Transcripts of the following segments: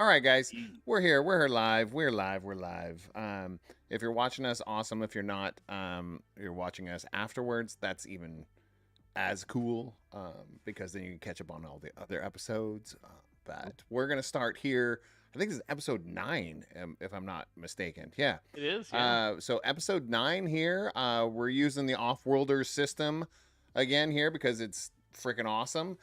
All right, guys, we're here. We're here live. We're live. We're live. If you're watching us, awesome. If you're not, you're watching us afterwards. That's even as cool because then you can catch up on all the other episodes. But we're gonna start here. I think this is episode 9, if I'm not mistaken. Yeah. It is, yeah. So episode 9 here. We're using the Offworlders system again here because it's freaking awesome.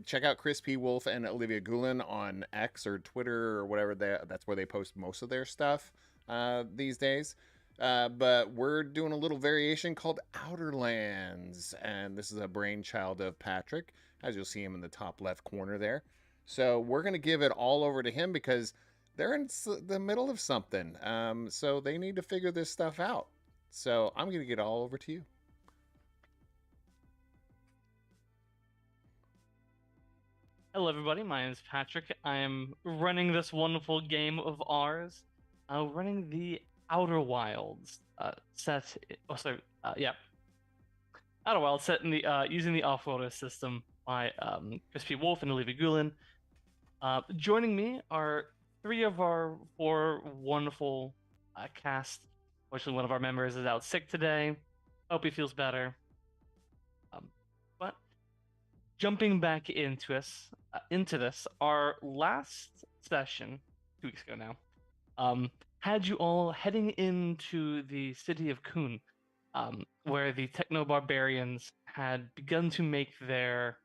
Check out Chris P. Wolf and Olivia Goulin on X or Twitter or whatever. That's where they post most of their stuff these days. But we're doing a little variation called Outerlands, and this is a brainchild of Patrick, as you'll see him in the top left corner there. So we're gonna give it all over to him because they're in the middle of something, so they need to figure this stuff out. So I'm gonna get it all over to you. Hello, everybody. My name is Patrick. I am running this wonderful game of ours, running the Outer Wilds set. Oh, sorry. Yeah, Outer Wilds set in the using the Offworlders system by Chris P. Wolf and Olivia Goulin. Joining me are three of our four wonderful cast. Fortunately, one of our members is out sick today. Hope he feels better. But jumping back into this, our last session 2 weeks ago now, had you all heading into the city of Kun, where the techno barbarians had begun to make their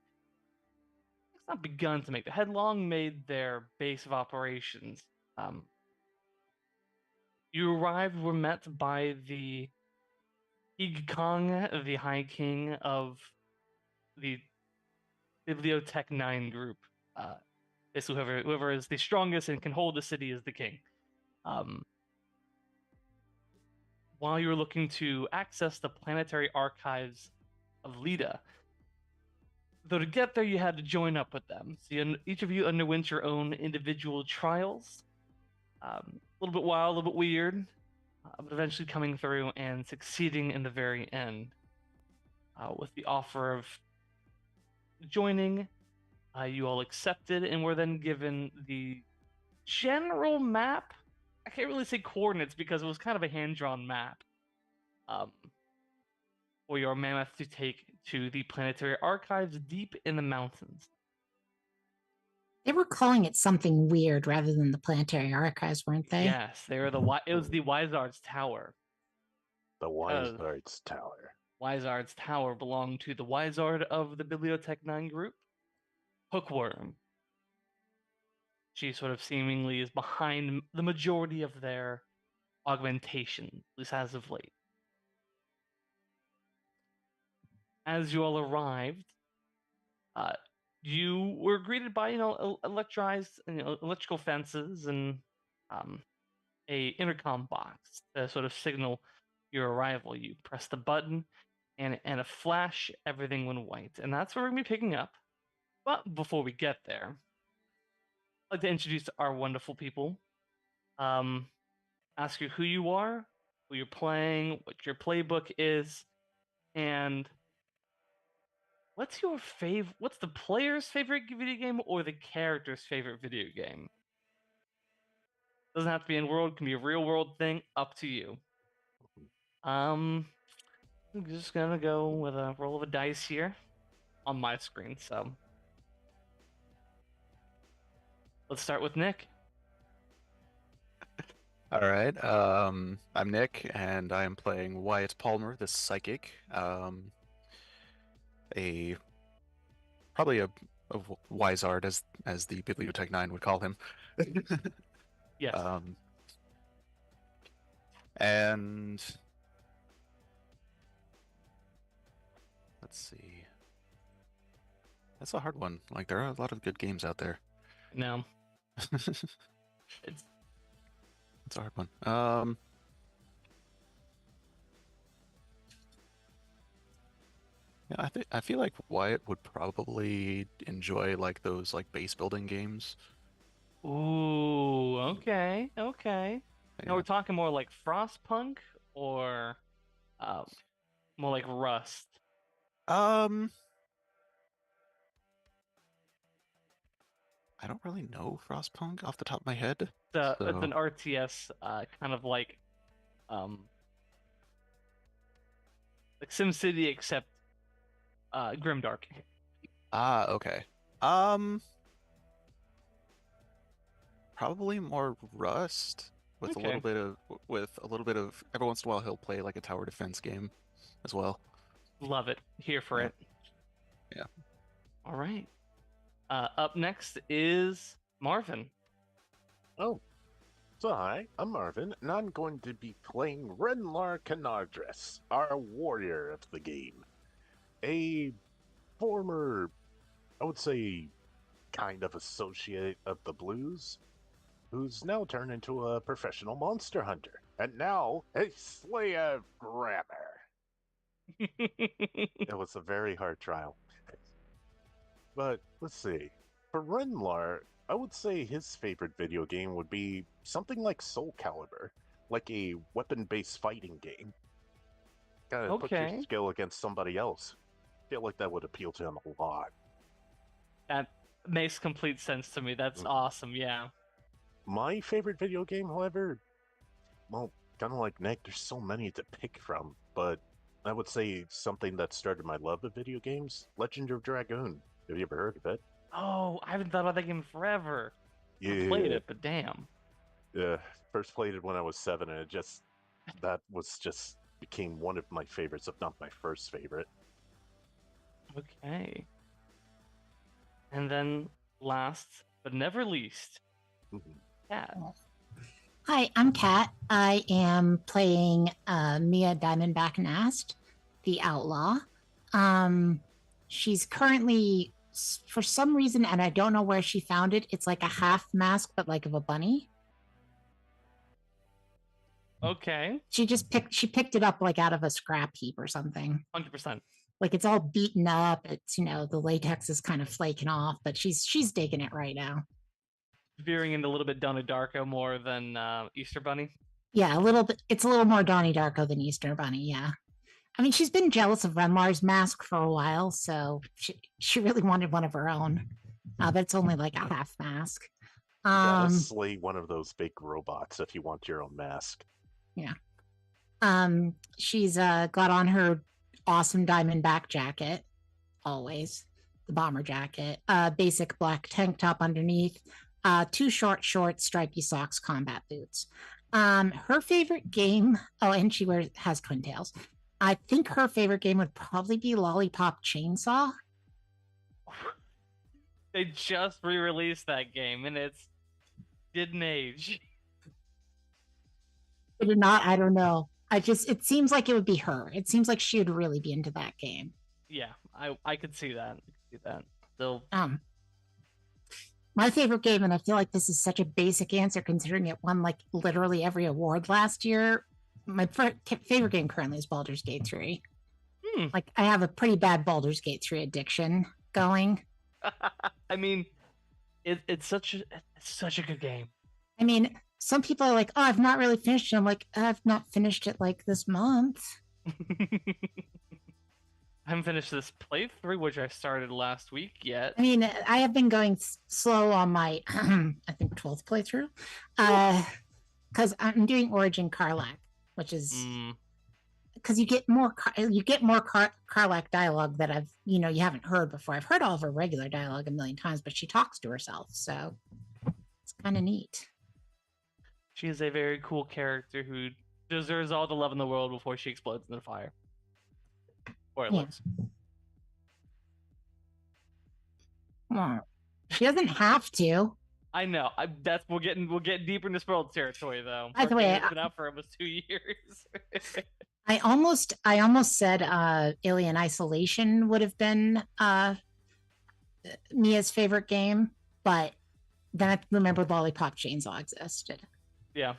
it's not begun to make they had long made their base of operations. You arrived, were met by the Ig Kong, the High King of the Bibliotech 9 group. Basically, whoever is the strongest and can hold the city is the king. While you were looking to access the planetary archives of Leda, though to get there you had to join up with them. So each of you underwent your own individual trials. A little bit wild, a little bit weird, but eventually coming through and succeeding in the very end with the offer of joining. You all accepted and were then given the general map. I can't really say coordinates because it was kind of a hand-drawn map for your mammoth to take to the planetary archives deep in the mountains. They were calling it something weird rather than the planetary archives, weren't they? Yes, they were it was the Wizard's Tower. The Wizard's Tower. Wizard's Tower belonged to the Wizard of the Bibliotech 9 group, Hookworm. She sort of seemingly is behind the majority of their augmentation, at least as of late. As you all arrived, you were greeted by electrical fences and a intercom box to sort of signal your arrival. You press the button, and a flash, everything went white, and that's where we're gonna be picking up. But before we get there, I'd like to introduce our wonderful people. Ask you who you are, who you're playing, what your playbook is, and what's the player's favorite video game or the character's favorite video game? Doesn't have to be in world, can be a real world thing, up to you. I'm just gonna go with a roll of a dice here on my screen, so let's start with Nick. All right. I'm Nick, and I am playing Wyatt Palmer, the psychic. Probably a Wizard, as the Bibliotech 9 would call him. Yes. And let's see. That's a hard one. Like, there are a lot of good games out there. No. It's a hard one. Yeah, I feel like Wyatt would probably enjoy like those like base building games. Ooh, okay. Now Yeah. we're talking more like Frostpunk or more like Rust. Um, I don't really know Frostpunk off the top of my head. It's an So RTS, kind of like SimCity except grimdark. okay. Probably more Rust with a Okay. little bit of every once in a while he'll play like a tower defense game as well. Love it. Here for Yeah. it. Yeah. All right. Up next is Marvin. Oh, so hi, I'm Marvin, and I'm going to be playing Renlar Canardris, our warrior of the game. A former, I would say, kind of associate of the Blues, who's now turned into a professional monster hunter, and now a slayer grammar. It was a very hard trial. But let's see. For Renlar, I would say his favorite video game would be something like Soul Calibur, like a weapon-based fighting game. Gotta put your Okay. skill against somebody else. Feel like that would appeal to him a lot. That makes complete sense to me. That's Mhm. awesome. Yeah. My favorite video game, however, well, kind of like Nick, there's so many to pick from, but I would say something that started my love of video games, Legend of Dragoon. Have you ever heard of it? Oh, I haven't thought about that game in forever. I played it, but damn. Yeah, first played it when I was 7, and that was just became one of my favorites, if not my first favorite. Okay. And then last but never least, Mhm. Cat. Hi, I'm Kat. I am playing Mia Diamondback Nast, the outlaw. She's currently, for some reason, and I don't know where she found it, it's like a half mask, but like of a bunny. Okay. She picked it up like out of a scrap heap or something. 100%. Like it's all beaten up. It's, the latex is kind of flaking off, but she's digging it right now. Veering into a little bit Donnie Darko more than Easter Bunny. Yeah, a little bit. It's a little more Donnie Darko than Easter Bunny. Yeah. I mean, she's been jealous of Renlar's mask for a while, so she really wanted one of her own. But it's only like a half mask. You gotta slay one of those big robots if you want your own mask. Yeah. She's got on her awesome Diamondback jacket, always the bomber jacket. Basic black tank top underneath. 2 short shorts, stripy socks, combat boots. Her favorite game. Oh, and she has twin tails. I think her favorite game would probably be Lollipop Chainsaw. They just re-released that game, and it didn't age. Did it not? I don't know. It seems like it would be her. It seems like she would really be into that game. Yeah, I could see that. So, my favorite game, and I feel like this is such a basic answer considering it won like literally every award last year. My favorite game currently is Baldur's Gate 3. Like I have a pretty bad Baldur's Gate 3 addiction going. I mean, it's such a good game. I mean, some people are like, "Oh, I've not really finished it." I'm like, "I've not finished it like this month." I haven't finished this playthrough, which I started last week yet. I mean, I have been going slow on my, I think 12th playthrough, because I'm doing Origin Karlak, which is because you get more Karlak dialogue that you haven't heard before. I've heard all of her regular dialogue a million times, but she talks to herself, so it's kind of neat. She is a very cool character who deserves all the love in the world before she explodes in the fire. Spoilers. Yeah. She doesn't have to. I know. We're getting deeper into spoiled territory though. By the way, it's been out for almost 2 years. I almost said Alien Isolation would have been Mia's favorite game, but then I remembered Lollipop Chainsaw existed. Yeah.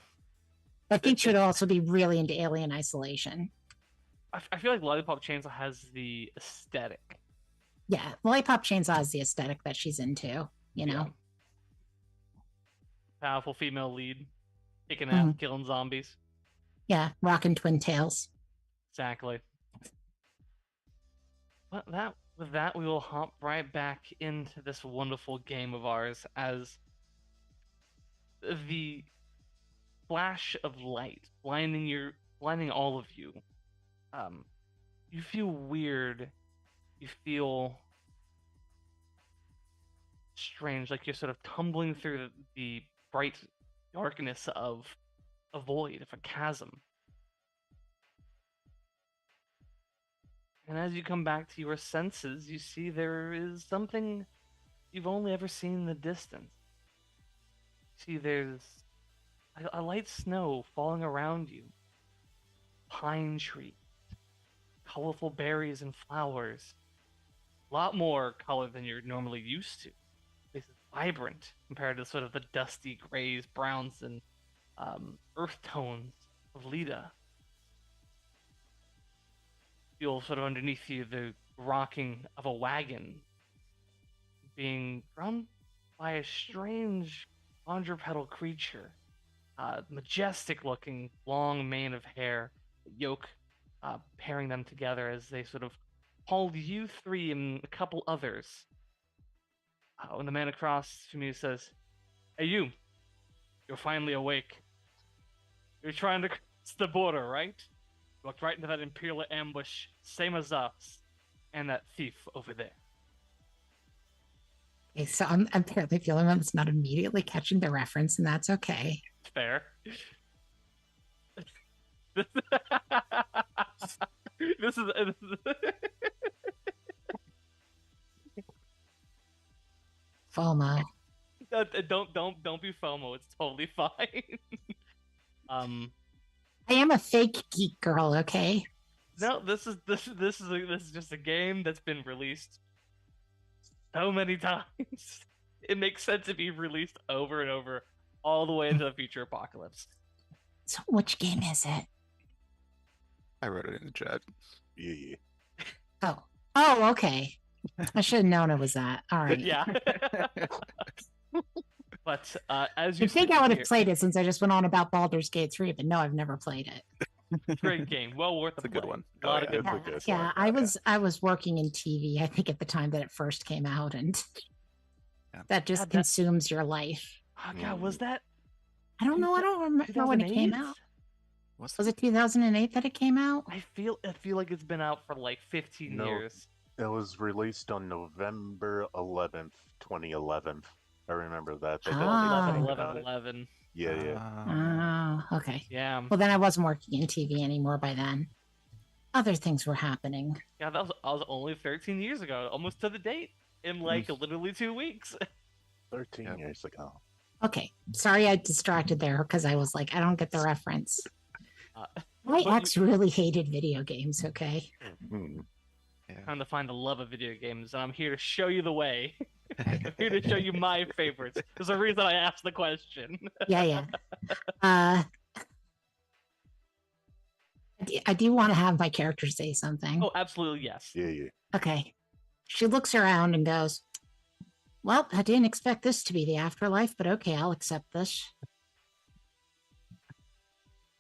I think she would also be really into Alien Isolation. I feel like Lollipop Chainsaw has the aesthetic. Yeah, Lollipop Chainsaw is the aesthetic that she's into, Yeah. Powerful female lead, kicking ass, killing zombies. Yeah, rocking twin tails. Exactly. Well, that with that, we will hop right back into this wonderful game of ours as the flash of light blinding all of you. Um, you feel weird. You feel strange, like you're sort of tumbling through the bright darkness of a void, of a chasm. And as you come back to your senses, you see there is something you've only ever seen in the distance. See, there's a light snow falling around you, pine trees, colorful berries and flowers. A lot more color than you're normally used to. This is vibrant compared to sort of the dusty grays, browns, and earth tones of Lita. Feel sort of underneath you the rocking of a wagon being drawn by a strange quadrupedal creature. Majestic looking, long mane of hair, yoke pairing them together as they sort of hauled you three and a couple others. When the man across from you says, "Hey, you're finally awake. You're trying to cross the border, right? You walked right into that Imperial ambush, same as us, and that thief over there." Okay, so I'm apparently feeling I'm not immediately catching the reference, and that's okay. Fair. This is FOMO. don't be FOMO. It's totally fine. I am a fake geek girl, okay? No, this is just a game that's been released so many times. It makes sense to be released over and over, all the way into the future apocalypse. So which game is it? I wrote it in the chat. Yeah. Oh, okay. I should have known it was that. All right. Yeah. But as you You'd think sit I would here- have played it since I just went on about Baldur's Gate 3, but no, I've never played it. Great game, well worth That's a play. good one. A lot Oh, of yeah. good. It's a good Yeah, one. I was working in TV, I think, at the time that it first came out, and Yeah. that just God, that- consumes your life. Oh god, was that I don't know. I don't remember when it came 2008? out. What's Was it 2008 that it came out? I feel like it's been out for like 15 No. years. It was released on November 11th, 2011. I remember that. They did a big 11 thing 11 about it. 11. Yeah. Oh, okay. Yeah. Well, then I wasn't working in TV anymore by then. Other things were happening. Yeah, that was only 13 years ago, almost to the date, in like literally 2 weeks. 13 Yep. years ago. Okay, sorry I distracted there because I was like, I don't get the reference. My but ex really hated video games, okay? Hmm. Trying to find the love of video games, and I'm here to show you the way. I'm here to show you my favorites. There's a reason I asked the question. Yeah. I do want to have my character say something. Oh, absolutely yes. Yeah. Okay. She looks around and goes, "Well, I didn't expect this to be the afterlife, but okay, I'll accept this."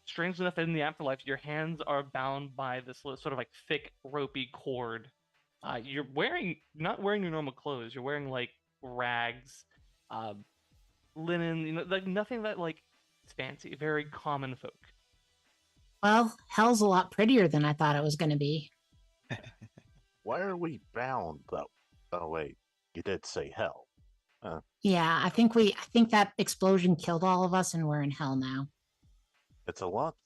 Strangely enough, in the afterlife, your hands are bound by this sort of like thick, ropey cord. You're not wearing your normal clothes. You're wearing like rags, linen. Like nothing that like is fancy. Very common folk. Well, hell's a lot prettier than I thought it was going to be. Why are we bound, though? Oh, wait. You did say hell. Yeah, I think that explosion killed all of us and we're in hell now. It's a lot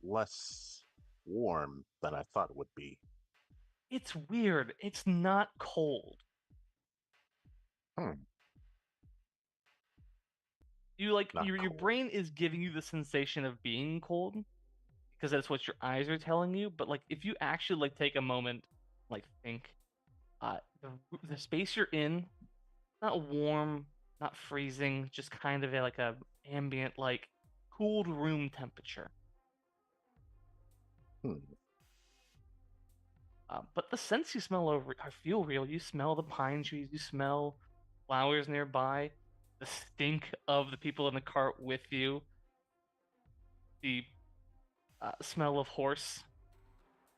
less warm than I thought it would be. It's weird. It's not cold. You like Not your cold. brain is giving you the sensation of being cold because that's what your eyes are telling you. But like if you actually like take a moment, like think, the space you're in, not warm, not freezing, just kind of like a ambient like cooled room temperature. But the scents you smell I feel real. You smell the pine trees. You smell flowers nearby. The stink of the people in the cart with you. The smell of horse.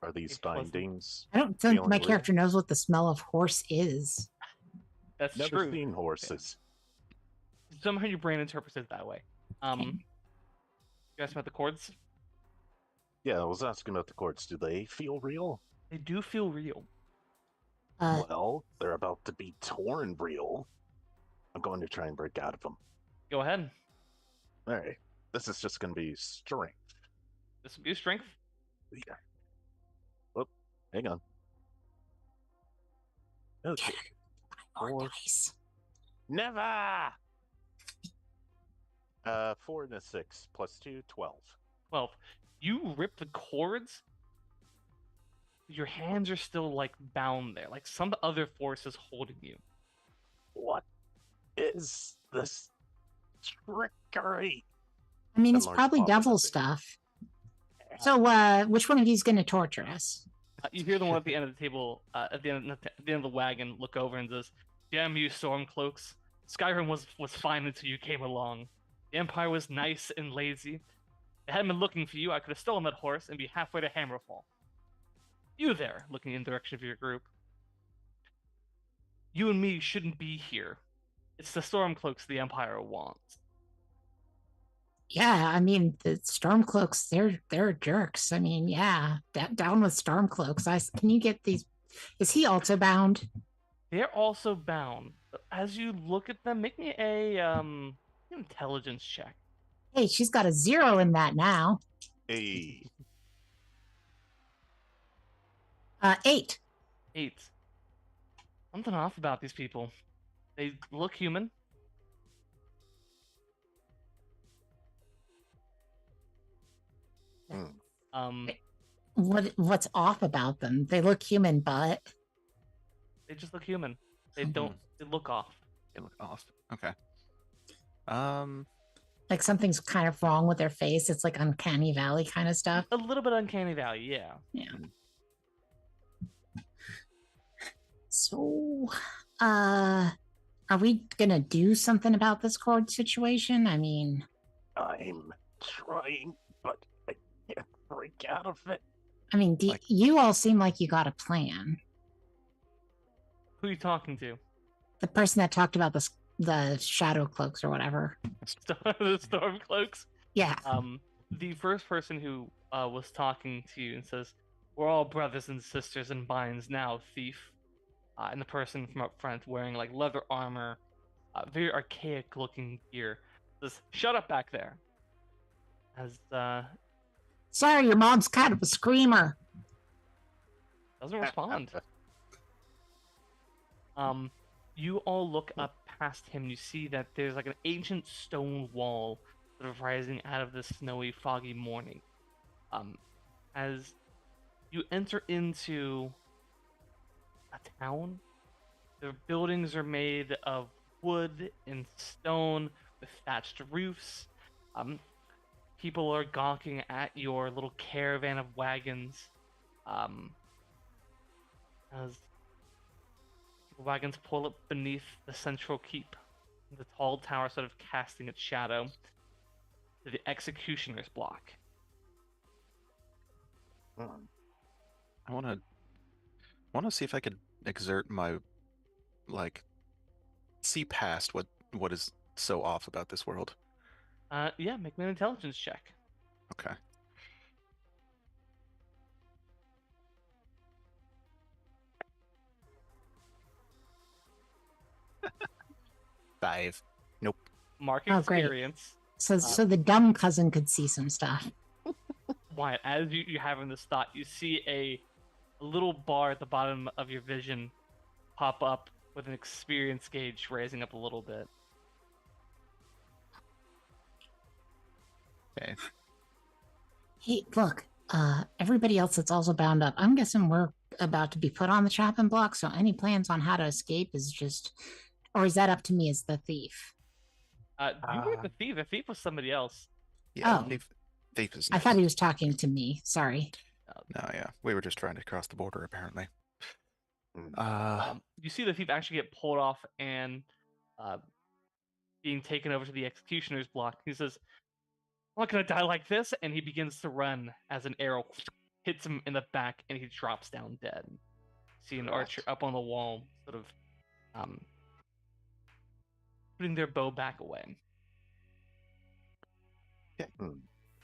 Are these pleasant- bindings? I don't think Feeling my real? character knows what the smell of horse is. That's Never true. seen horses. Somehow your brain interprets it that way. You asked about the chords? Yeah, I was asking about the cords. Do they feel real? They do feel real. Well, they're about to be torn real. I'm going to try and break out of them. Go ahead. All right. This is just going to be strength. This will be strength. Yeah. Whoop. Hang on. Okay. More Four. dice. Never! 4 and a 6 plus 2, 12. 12. You rip the cords. Your hands are still like bound there. Like some other force is holding you. What is this trickery? I mean, And it's Lars probably popping devil up there. stuff. So, which one of you is going to torture us? You hear the one at the end of the table, at the end of the wagon, look over and says, "Damn you, Stormcloaks! Skyrim was fine until you came along. The Empire was nice and lazy. If I hadn't been looking for you, I could have stolen that horse and be halfway to Hammerfall. You there, looking in the direction of your group. You and me shouldn't be here. It's the Stormcloaks the Empire wants." Yeah, I mean, the Stormcloaks, they're jerks. I mean, yeah, down with Stormcloaks. Can you get these? Is he also bound? They're also bound. As you look at them, make me a intelligence check. Hey, she's got a 0 in that now. Hey. 8. 8. Something off about these people. They look human. Hmm. What's off about them? They look human, but They just look human. They don't. They look off. They look off. Okay. like something's kind of wrong with their face. It's like uncanny valley kind of stuff. A little bit uncanny valley, yeah. Yeah. So, are we gonna do something about this cord situation? I mean, I'm trying, but I can't break out of it. I mean, you all seem like you got a plan. Who are you talking to? The person that talked about the shadow cloaks or whatever. The Stormcloaks? Yeah. The first person who was talking to you and says, "We're all brothers and sisters in binds now, thief." And the person from up front wearing like leather armor, very archaic looking gear, says, "Shut up back there." As Sorry, your mom's kind of a screamer. doesn't respond. You all look up past him. You see that there's like an ancient stone wall sort of rising out of the snowy, foggy morning. As you enter into a town, the buildings are made of wood and stone with thatched roofs. People are gawking at your little caravan of wagons. As the wagons pull up beneath the central keep, the tall tower sort of casting its shadow to the executioner's block. I want to see if I could exert my, like, see past what is so off about this world. Yeah, make me an intelligence check. Okay. Five. Nope. Mark Oh, great. experience. So the dumb cousin could see some stuff. Wyatt, as you're having this thought, you see a little bar at the bottom of your vision pop up with an experience gauge raising up a little bit. Okay. Hey, look, everybody else that's also bound up, I'm guessing we're about to be put on the chopping block, so any plans on how to escape is just, or is that up to me as the thief? You were the thief. The thief was somebody else. Yeah. Oh. Thief is I thought he was talking to me. Sorry. No, yeah. We were just trying to cross the border, apparently. You see the thief actually get pulled off and being taken over to the executioner's block. He says, "I'm not gonna die like this," and he begins to run as an arrow hits him in the back, and he drops down dead. See an Correct. archer up on the wall, sort of putting their bow back away.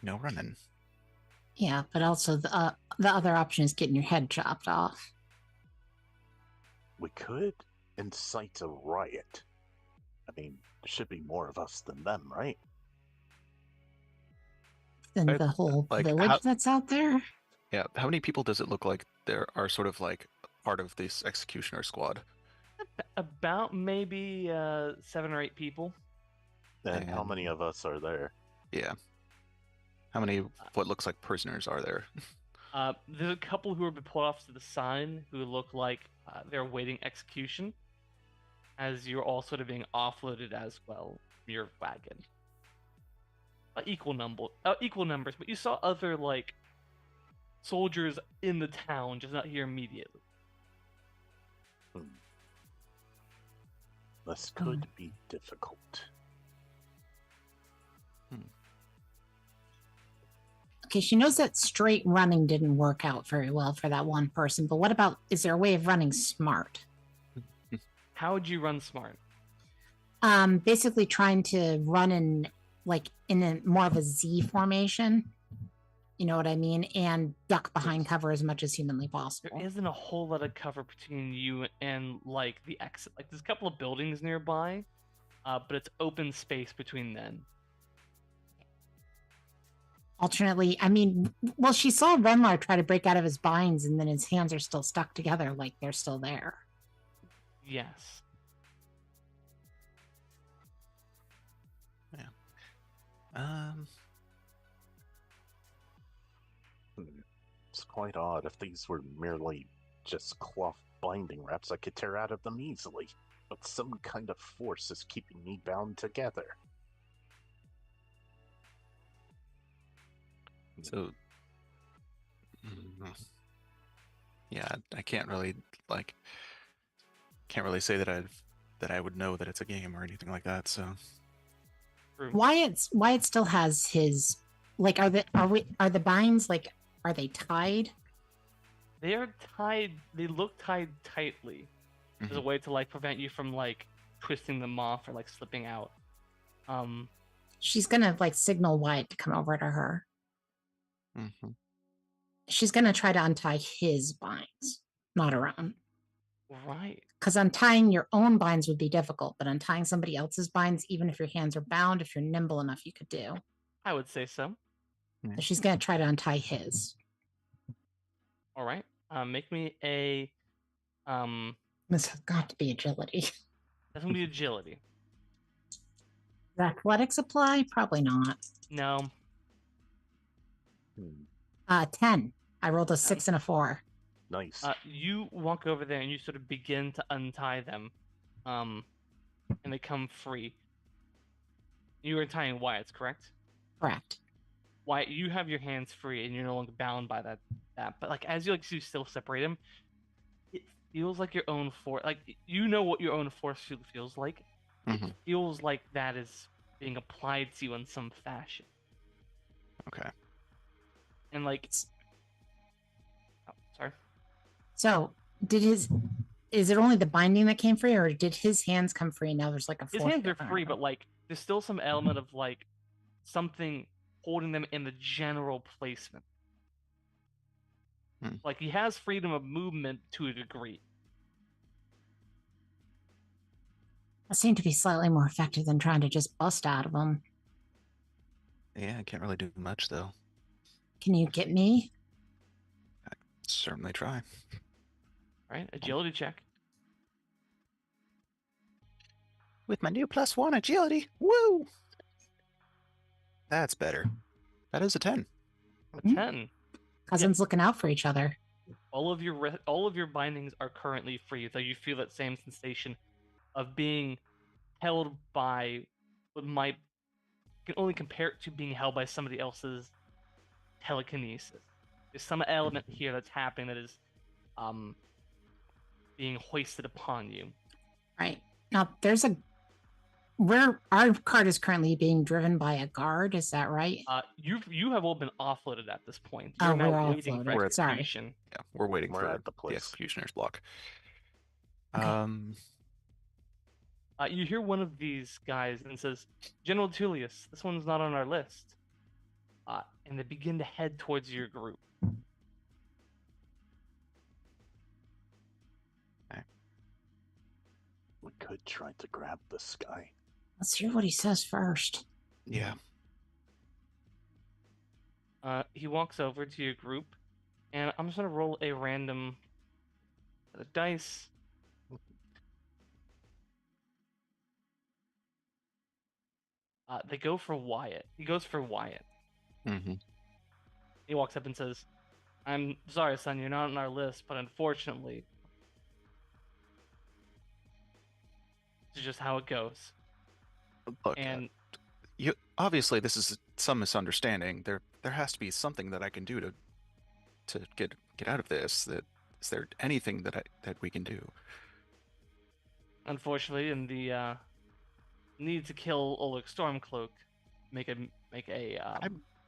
No running. Yeah, but also the other option is getting your head chopped off. We could incite a riot. I mean, there should be more of us than them, right? Then Right, the whole like, village how- that's out there. Yeah, how many people does it look like there are sort of like part of this executioner squad? About maybe 7 or 8 people. And how many And- of us are there? Yeah. How many what looks like prisoners are there? There's a couple who are pulled off to the side who look like they're awaiting execution, as you're all sort of being offloaded as well from your wagon. Equal numbers, but you saw other like soldiers in the town, just not here immediately. This could be difficult. Okay, she knows that straight running didn't work out very well for that one person, but what about, is there a way of running smart? How would you run smart? Basically trying to run in a more of a Z formation. You know what I mean? And duck behind cover as much as humanly possible. There isn't a whole lot of cover between you and like the exit. Like there's a couple of buildings nearby, but it's open space between them. Alternately, I mean, well, she saw Renlar try to break out of his binds and then his hands are still stuck together like they're still there. Yes. It's quite odd. If these were merely just cloth binding wraps, I could tear out of them easily. But some kind of force is keeping me bound together. So, mm, yeah, I can't really say that I would know that it's a game or anything like that. So, Wyatt still has his are the binds are they tied? They are tied. They look tied tightly. As a way to like prevent you from like twisting them off or like slipping out. She's gonna signal Wyatt to come over to her. Mm-hmm. She's gonna try to untie his binds, not her own. Right. Because untying your own binds would be difficult, but untying somebody else's binds, even if your hands are bound, if you're nimble enough, you could do. I would say so. So she's gonna try to untie his. All right. Make me a. This has got to be agility. That's gonna be agility. Does athletics apply? Probably not. No. 10. I rolled a 6 and a 4. Nice. You walk over there and you sort of begin to untie them, and they come free. You are tying Wyatt's, correct? Correct. Wyatt, you have your hands free and you're no longer bound by that. But like as you you still separate them, it feels like your own force. Like you know what your own force field feels like. Mm-hmm. It feels like that is being applied to you in some fashion. Okay. And like, oh, sorry. So is it only the binding that came free, or did his hands come free? Now there's a His fourth hands are different free, item? but like there's still some element of like something holding them in the general placement. Like he has freedom of movement to a degree. That seemed to be slightly more effective than trying to just bust out of them. Yeah, I can't really do much though. Can you get me? Certainly try. All right, agility check. With my new +1 agility, woo! That's better. That is a 10. A 10. Cousins looking out for each other. All of your bindings are currently free, though you feel that same sensation of being held by what might can only compare it to being held by somebody else's telekinesis. There's some element here that's happening that is being hoisted upon you. Right. Now there's a Our cart is currently being driven by a guard. Is that right? You have all been offloaded at this point. Oh, You're now we're waiting for offloaded. We're at- Sorry. execution. Yeah, we're waiting We're for at the the place. executioner's block. Okay. You hear one of these guys and says, "General Tullius, this one's not on our list." And they begin to head towards your group. We could try to grab this guy. Let's hear what he says first. Yeah. He walks over to your group, and I'm just gonna roll a random set of dice. They go for Wyatt. He goes for Wyatt. Mm-hmm. He walks up and says, "I'm sorry, son, you're not on our list, but unfortunately, it's just how it goes." Look, And you obviously this is some misunderstanding. There has to be something that I can do to get out of this. Is there anything that we can do? unfortunately, in the need to kill Oleg Stormcloak, make a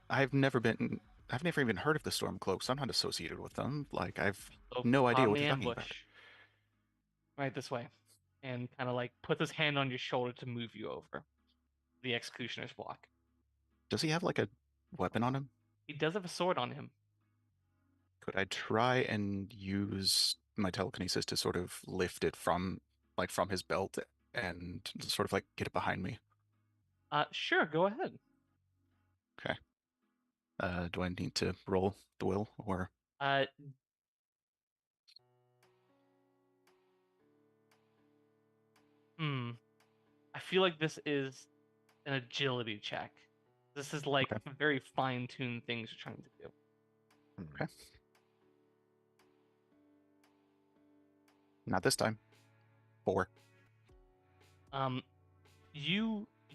I've never even heard of the Stormcloaks. I'm not associated with them. Like I've so no idea caught in what the you're talking ambush. about. Right this way, and kind of like puts his hand on your shoulder to move you over the executioner's block. Does he have like a weapon on him? He does have a sword on him. Could I try and use my telekinesis to sort of lift it from his belt and sort of like get it behind me? Sure, go ahead. Okay. Do I need to roll the will or? I feel like this is an agility check. This is like Okay. very fine-tuned things you're trying to do. Okay. Not this time. 4.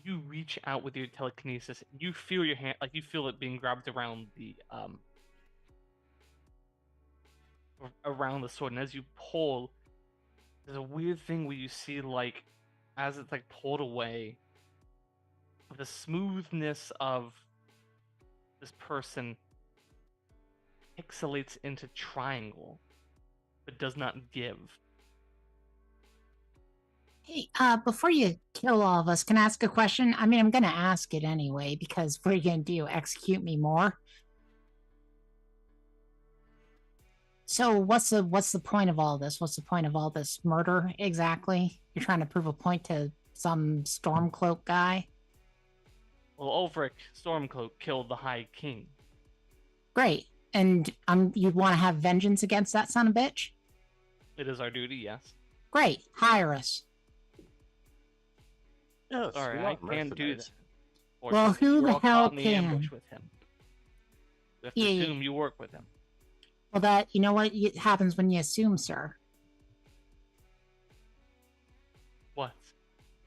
You reach out with your telekinesis. You feel your hand, like you feel it being grabbed around the sword, and as you pull, there's a weird thing where you see like as it's like pulled away, the smoothness of this person pixelates into triangle, but does not give. Hey, before you kill all of us, can I ask a question? I mean, I'm gonna ask it anyway because what are you gonna do? Execute me more? So what's the point of all this? What's the point of all this murder exactly? You're trying to prove a point to some Stormcloak guy? Well, Ulfric Stormcloak killed the High King. Great. And you'd want to have vengeance against that son of a bitch? It is our duty, yes. Great. Hire us. Yes, Sorry, we I want can't do mercenaries. that. Well, Fortunately, who you the were all hell caught in the ambush can? with him. We have to Yeah. assume you work with him. Well, you know what happens when you assume, sir? What?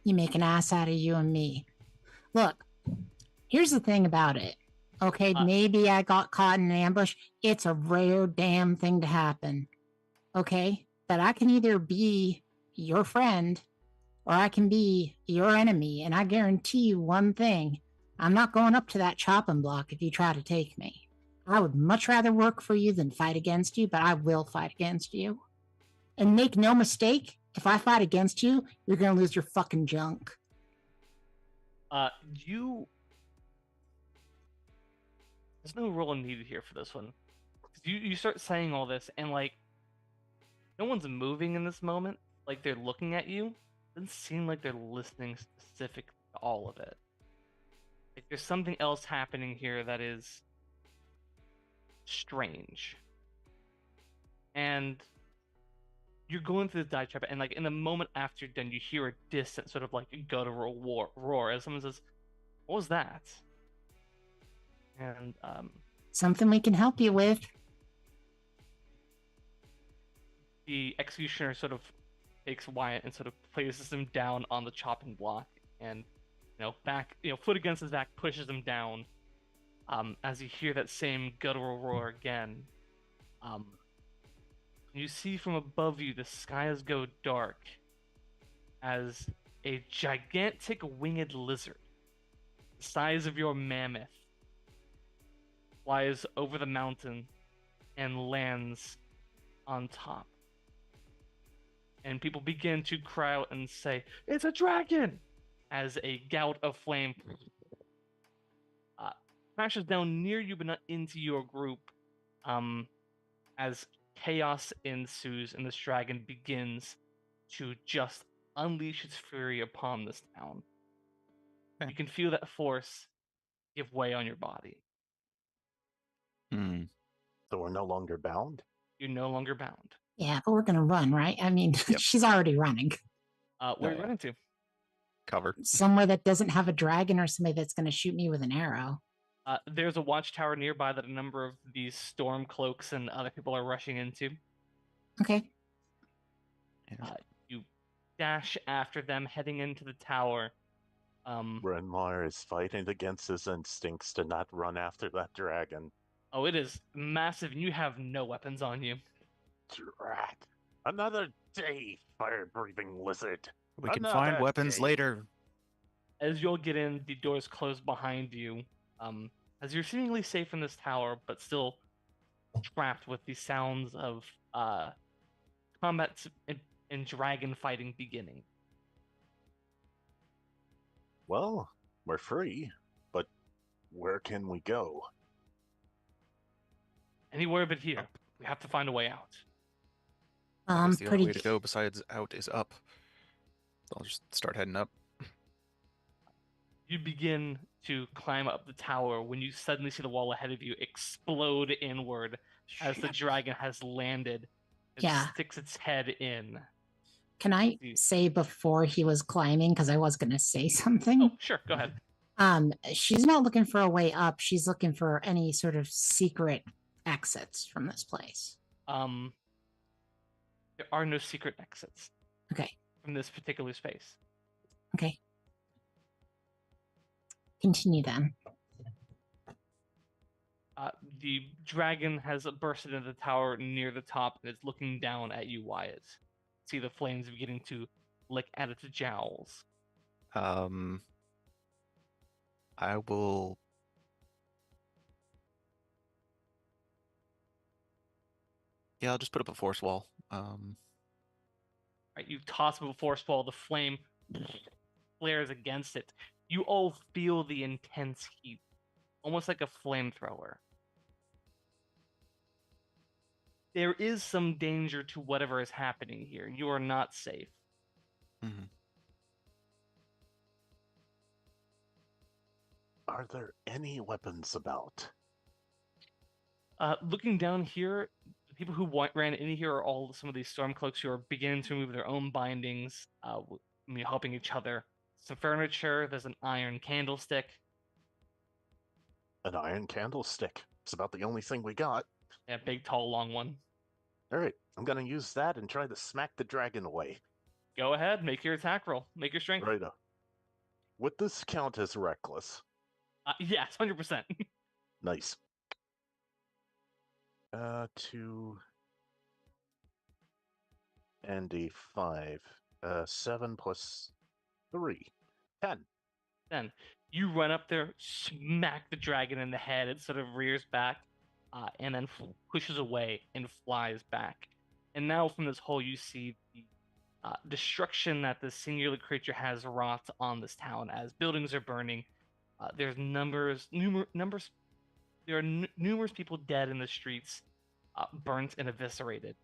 You make an ass out of you and me. Look, here's the thing about it. Okay, maybe I got caught in an ambush. It's a rare damn thing to happen. Okay? But I can either be your friend or I can be your enemy. And I guarantee you one thing. I'm not going up to that chopping block if you try to take me. I would much rather work for you than fight against you, but I will fight against you. And make no mistake, if I fight against you, you're going to lose your fucking junk. There's no roll needed here for this one. You start saying all this, and like, no one's moving in this moment. Like they're looking at you. It doesn't seem like they're listening specific to all of it. Like there's something else happening here that is strange. And you're going through the die trap, and like in the moment after you're done, you hear a distant sort of like guttural roar as someone says, "What was that?" And something we can help you with. The executioner sort of takes Wyatt and sort of places him down on the chopping block, and foot against his back, pushes him down. As you hear that same guttural roar again, you see from above you the skies go dark as a gigantic winged lizard, the size of your mammoth, flies over the mountain and lands on top. And people begin to cry out and say, "It's a dragon!" as a gout of flame smashes down near you but not into your group, as chaos ensues and this dragon begins to just unleash its fury upon this town. Okay. You can feel that force give way on your body. Hmm. So we're no longer bound? You're no longer bound. Yeah, but we're gonna run, right? I mean, Yep. she's already running. Where are you Yeah. running to? Cover. Somewhere that doesn't have a dragon or somebody that's gonna shoot me with an arrow. There's a watchtower nearby that a number of these storm cloaks and other people are rushing into. Okay. You dash after them, heading into the tower. Renmar is fighting against his instincts to not run after that dragon. Oh, it is massive, and you have no weapons on you. Drat. Another day, fire-breathing lizard. We can Another find weapons day. later. As you'll get in, the doors close behind you. As you're seemingly safe in this tower, but still trapped with the sounds of combat and dragon fighting beginning. Well, we're free, but where can we go? Anywhere but here. We have to find a way out. I guess the only Pretty. way to go besides out is up. So I'll just start heading up. You begin to climb up the tower when you suddenly see the wall ahead of you explode inward as the dragon has landed and Yeah. sticks its head in. Can I say before he was climbing, because I was gonna say something? Oh, sure, go ahead. She's not looking for a way up. She's looking for any sort of secret exits from this place. There are no secret exits Okay. from this particular space. Okay. Continue then. The dragon has bursted into the tower near the top and is looking down at you, Wyatt. See the flames beginning to lick at its jowls. I will. Yeah, I'll just put up a force wall. Right, you toss up a force ball, the flame flares against it. You all feel the intense heat, almost like a flamethrower. There is some danger to whatever is happening here. You are not safe. Mhm. Are there any weapons about? Looking down here, the people who ran in here are all some of these stormcloaks who are beginning to remove their own bindings, helping each other. Some furniture, there's an iron candlestick. An iron candlestick. It's about the only thing we got. Yeah, big, tall, long one. Alright, I'm gonna use that and try to smack the dragon away. Go ahead, make your attack roll. Make your strength. Righto. Would this count as reckless? Yes, 100%. Nice. 2 and a 5. 7 plus 3. 10. Then you run up there, smack the dragon in the head. It sort of rears back, and then pushes away and flies back. And now from this hole, you see the destruction that this singular creature has wrought on this town. As buildings are burning, there's numerous. There are numerous people dead in the streets, burnt and eviscerated.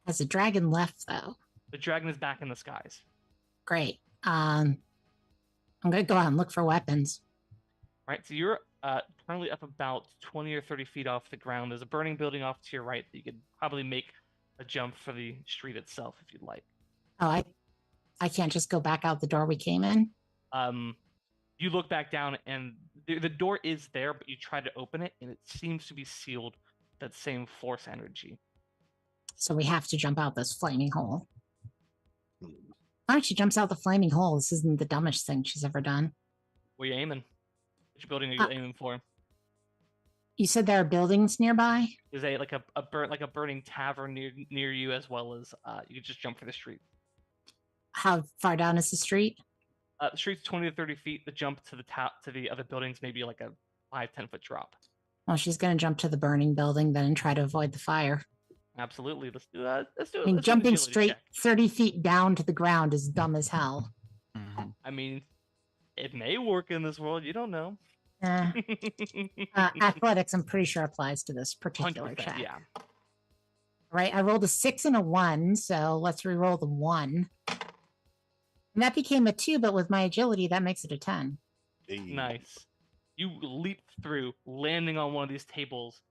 Has the dragon left though? The dragon is back in the skies. Great. I'm gonna go out and look for weapons. Right, so you're currently up about 20 or 30 feet off the ground. There's a burning building off to your right that you could probably make a jump for the street itself if you'd like. Oh, I can't just go back out the door we came in. You look back down and the door is there, but you try to open it and it seems to be sealed with that same force energy. So we have to jump out this flaming hole. Hmm. Why don't she jumps out the flaming hole? This isn't the dumbest thing she's ever done. Where you aiming? Which building are you aiming for? You said there are buildings nearby? There's a burning tavern near you, as well as you could just jump for the street. How far down is the street? The street's 20 to 30 feet. The jump to the top to the other buildings maybe like a 5-10 foot drop. Well, she's going to jump to the burning building then and try to avoid the fire. Absolutely. Let's do that. Let's do it. I mean, Let's do an jumping agility straight check. 30 feet down to the ground is dumb as hell. Mhm. I mean, it may work in this world. You don't know. Athletics, I'm pretty sure applies to this particular 100%, check. yeah. Right, I rolled a 6 and a 1, so let's re-roll the 1. And that became a 2, but with my agility, that makes it a 10. Hey, Nice. You leap through, landing on one of these tables,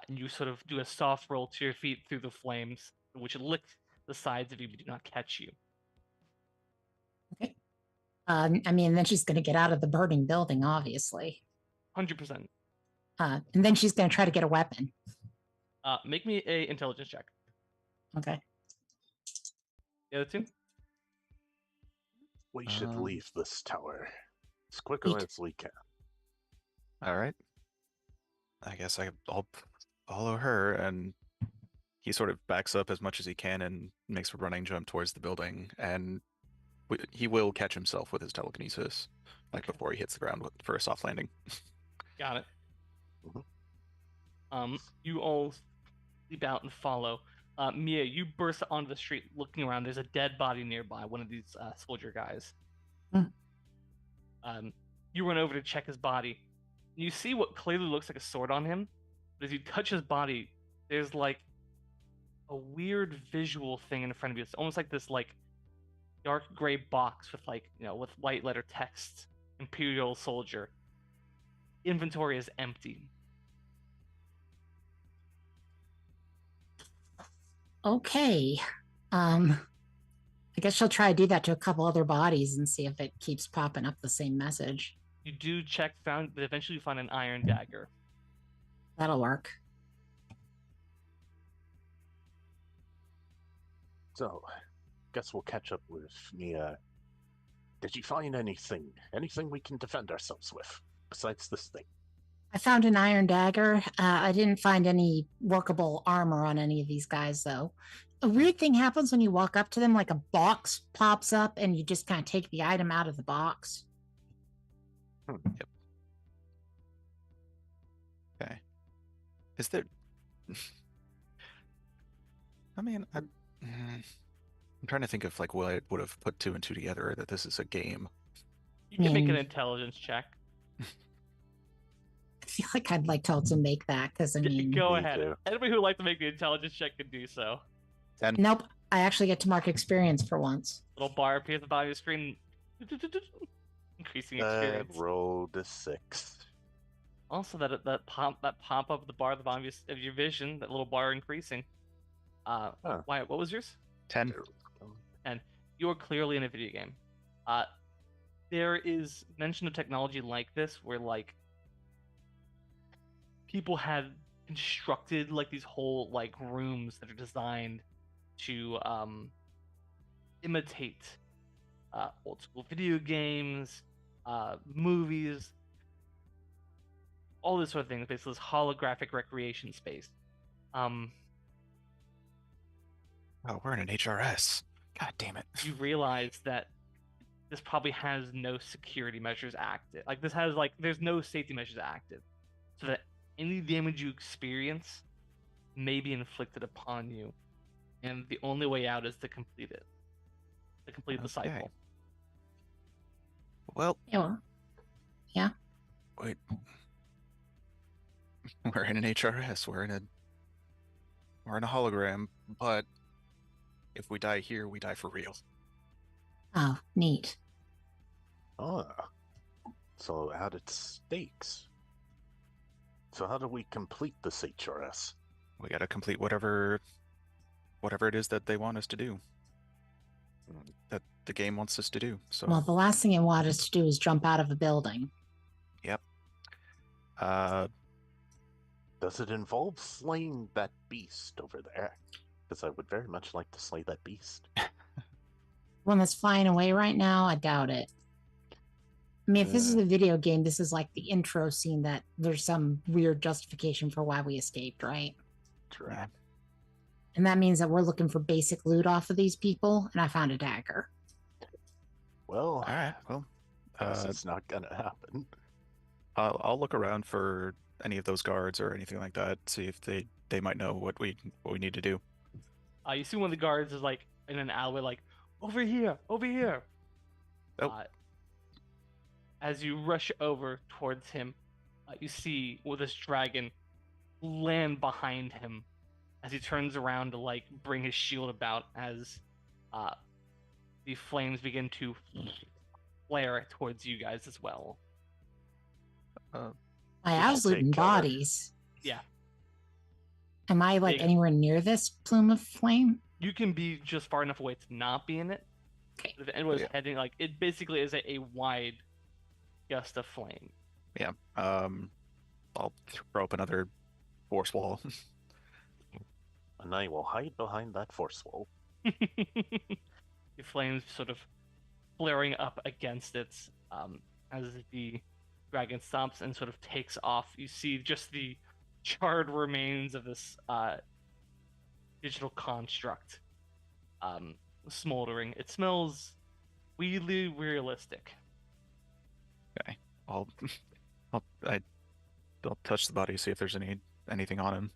and you sort of do a soft roll to your feet through the flames, which lick the sides of you but do not catch you. I mean, then she's going to get out of the burning building, obviously. 100%. And then she's going to try to get a weapon. Make me a intelligence check. Okay. The other two? we should Um, leave this tower as quickly Eight. as we can. All right. I guess I'll follow her, and he sort of backs up as much as he can and makes a running jump towards the building, and he will catch himself with his telekinesis, like before he hits the ground for a soft landing. Got it. Mhm. You all leap out and follow. Mia, you burst onto the street looking around. There's a dead body nearby, one of these soldier guys. Hmm. You run over to check his body. You see what clearly looks like a sword on him, but as you touch his body, there's like a weird visual thing in front of you. It's almost like this like dark gray box with like, with white letter text, Imperial Soldier. Inventory is empty. Okay. I guess she'll try to do that to a couple other bodies and see if it keeps popping up the same message. You do check, but eventually you find an iron dagger. That'll work. So, guess we'll catch up with Mia. Did you find anything? Anything we can defend ourselves with besides this thing? I found an iron dagger. I didn't find any workable armor on any of these guys, though. A weird thing happens when you walk up to them, like a box pops up and you just kind of take the item out of the box. Yep. Okay. Is there? I mean, I'm trying to think of like what I would have put 2 and 2 together, that this is a game. You can make an Mm. intelligence check. I feel like I'd like to make that because I mean, Go Me ahead. too. Anybody who would like to make the intelligence check can do so. 10. nope. I actually get to mark experience for once. Little bar appears at the bottom of your screen, increasing experience. Rolled a 6. Also, that pop up at the bar at the bottom of your vision, that little bar increasing. Wyatt, what was yours? 10. And you're clearly in a video game. There is mention of technology like this where like people had constructed like these whole like rooms that are designed to imitate old school video games, movies, all this sort of thing. Basically, this holographic recreation space. Oh, we're in an HRS. God damn it. You realize that this probably has no security measures active. Like this has like there's no safety measures active, so that any damage you experience may be inflicted upon you, and the only way out is to complete it, to complete the Okay. cycle. Well, Yeah, well, wait. We're in an HRS. We're in a hologram, but if we die here, we die for real. oh, neat. Ah. So added stakes. So how do we complete this HRS? We gotta complete whatever it is that they want us to do. That the game wants us to do. So Well, the last thing you want us to do is jump out of a building. yep. Does it involve slaying that beast over there? Because I would very much like to slay that beast. One that's flying away right now, I doubt it. I mean, if this is Yeah. a video game, this is like the intro scene that there's some weird justification for why we escaped, right? Correct. And that means that we're looking for basic loot off of these people, and I found a dagger. Well, All right. Well, guess it's not gonna happen. I'll look around for any of those guards or anything like that. See if they might know what we need to do. You see one of the guards is like in an alleyway, like over here, over here. Oh. As you rush over towards him, you see with this dragon land behind him as he turns around to like bring his shield about as the flames begin to flare towards you guys as well. My Just absolute take cover. bodies. Yeah. Am I like Big. anywhere near this plume of flame? You can be just far enough away to not be in it. Okay. But if anyone's Yeah. heading, like, it basically is a wide gust of flame. Yeah. I'll throw up another force wall. And I will hide behind that force wall. The flames sort of flaring up against it as the dragon stops and sort of takes off. You see just the charred remains of this digital construct smoldering. It smells weirdly realistic. Okay. I'll touch the body, see if there's anything on him.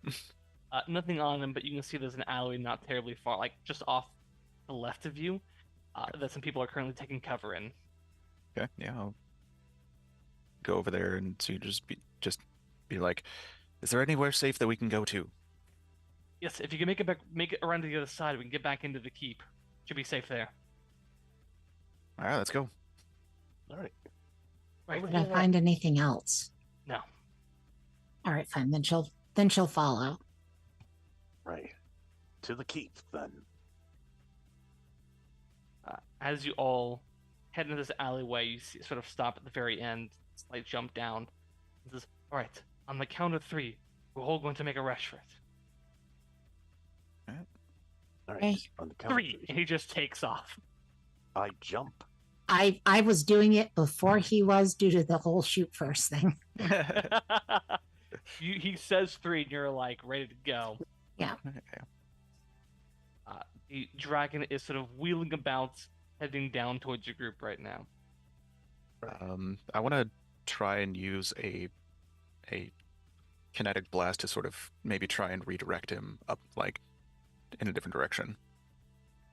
Nothing on him, but you can see there's an alley not terribly far, like just off the left of you, that some people are currently taking cover in. Okay. Yeah. I'll go over there and see. Just be like, is there anywhere safe that we can go to? Yes, if you can make it around to the other side, we can get back into the keep. Should be safe there. All right. Let's go. All right. Right. Did I find anything else? No. All right, fine. Then she'll follow. Right. To the keep, then. As you all head into this alleyway, you sort of stop at the very end, slight jump down. It says, all right, on the count of 3, we're all going to make a rush for it. All right. Okay. On the count 3, of and he just takes off. I jump. I was doing it before he was due to the whole shoot first thing. He says 3, and you're like ready to go. Yeah. The dragon is sort of wheeling about, heading down towards your group right now. I want to try and use a kinetic blast to sort of maybe try and redirect him up, like, in a different direction.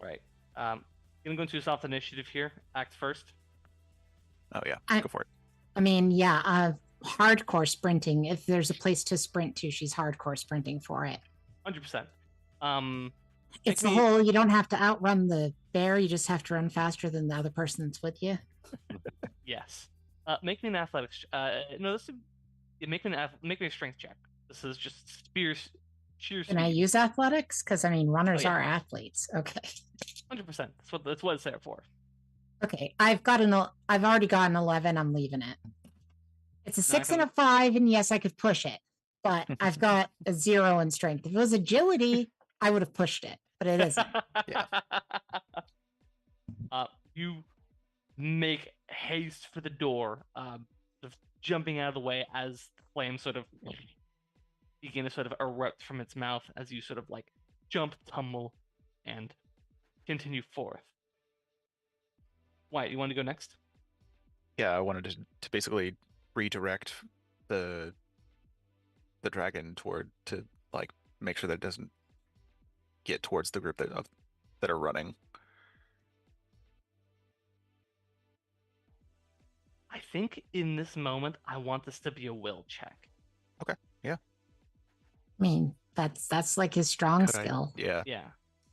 Right. Gonna go into a soft initiative here. Act first. Oh yeah, I- go for it. I mean, yeah, hardcore sprinting. If there's a place to sprint to, she's hardcore sprinting for it. 100%. It's the Make me- whole you don't have to outrun the bear, you just have to run faster than the other person that's with you. Yes. Make me an athletics. No, this is. Make me a strength check. This is just sheer Can I speed. use athletics? Because I mean, runners yeah. are athletes. Okay. 100%. That's what it's there for. Okay. I've already got an 11. I'm leaving it. It's a 6 and a 5, and yes, I could push it, but I've got a 0 in strength. If it was agility, I would have pushed it, but it isn't. Yeah. You make haste for the door, sort of jumping out of the way as the flames sort of begin to sort of erupt from its mouth as you sort of like jump, tumble, and continue forth. Wyatt, you want to go next? Yeah, I wanted to basically redirect the dragon to like make sure that it doesn't get towards the group that are running. I think in this moment, I want this to be a will check. Okay. Yeah. I mean, that's like his strong Could I- skill. Yeah. Yeah.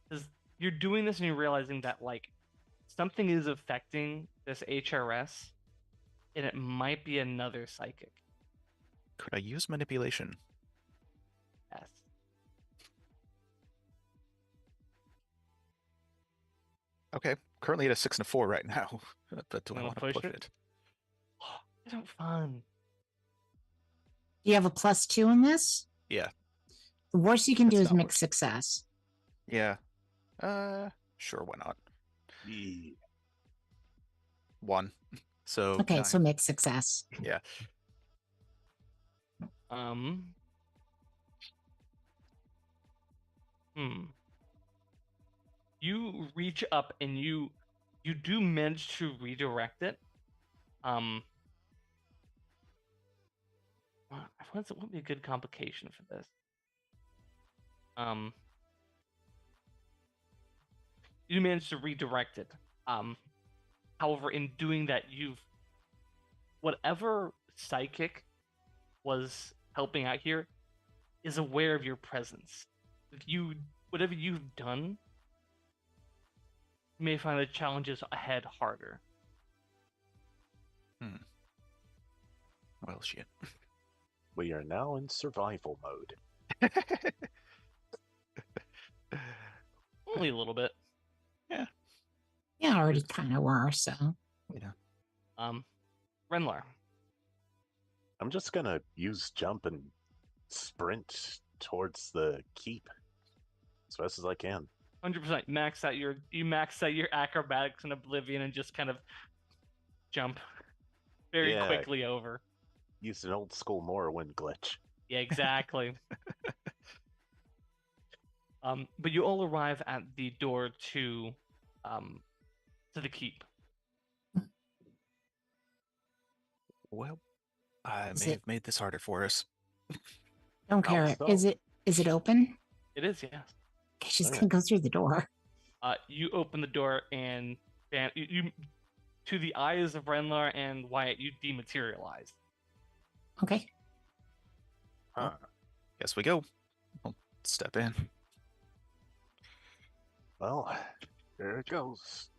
Because you're doing this and you're realizing that, like, something is affecting this HRS, and it might be another psychic. Could I use manipulation? Yes. Okay. Currently at a 6 and a 4 right now. But do I You wanna want to push push it? it? Isn't it fun? Do you have a +2 in this? Yeah. The worst you can do That's is not mixed success. Yeah. Sure, why not? Yeah. 1. So Okay, 9. so mixed success. Yeah. You reach up and you You do manage to redirect it. What would be a good complication for this? You managed to redirect it. However, in doing that, whatever psychic was helping out here is aware of your presence. Whatever you've done, you may find the challenges ahead harder. Well, shit. We are now in survival mode. Only a little bit. Yeah, already kind of were, so. Yeah. Renlar. I'm just gonna use jump and sprint towards the keep as fast as I can. 100% you max out your acrobatics in Oblivion and just kind of jump very Yeah. quickly over. Use an old school Morrowind glitch. Yeah, exactly. But you all arrive at the door to the keep. Well, I Is may it- have made this harder for us. Don't How care. so? Is it open? It is, yes. Okay, she's Okay. gonna go through the door. You open the door and you to the eyes of Renlar and Wyatt, you dematerialize. Okay. Huh. Guess we go. I'll step in. Well, here it goes.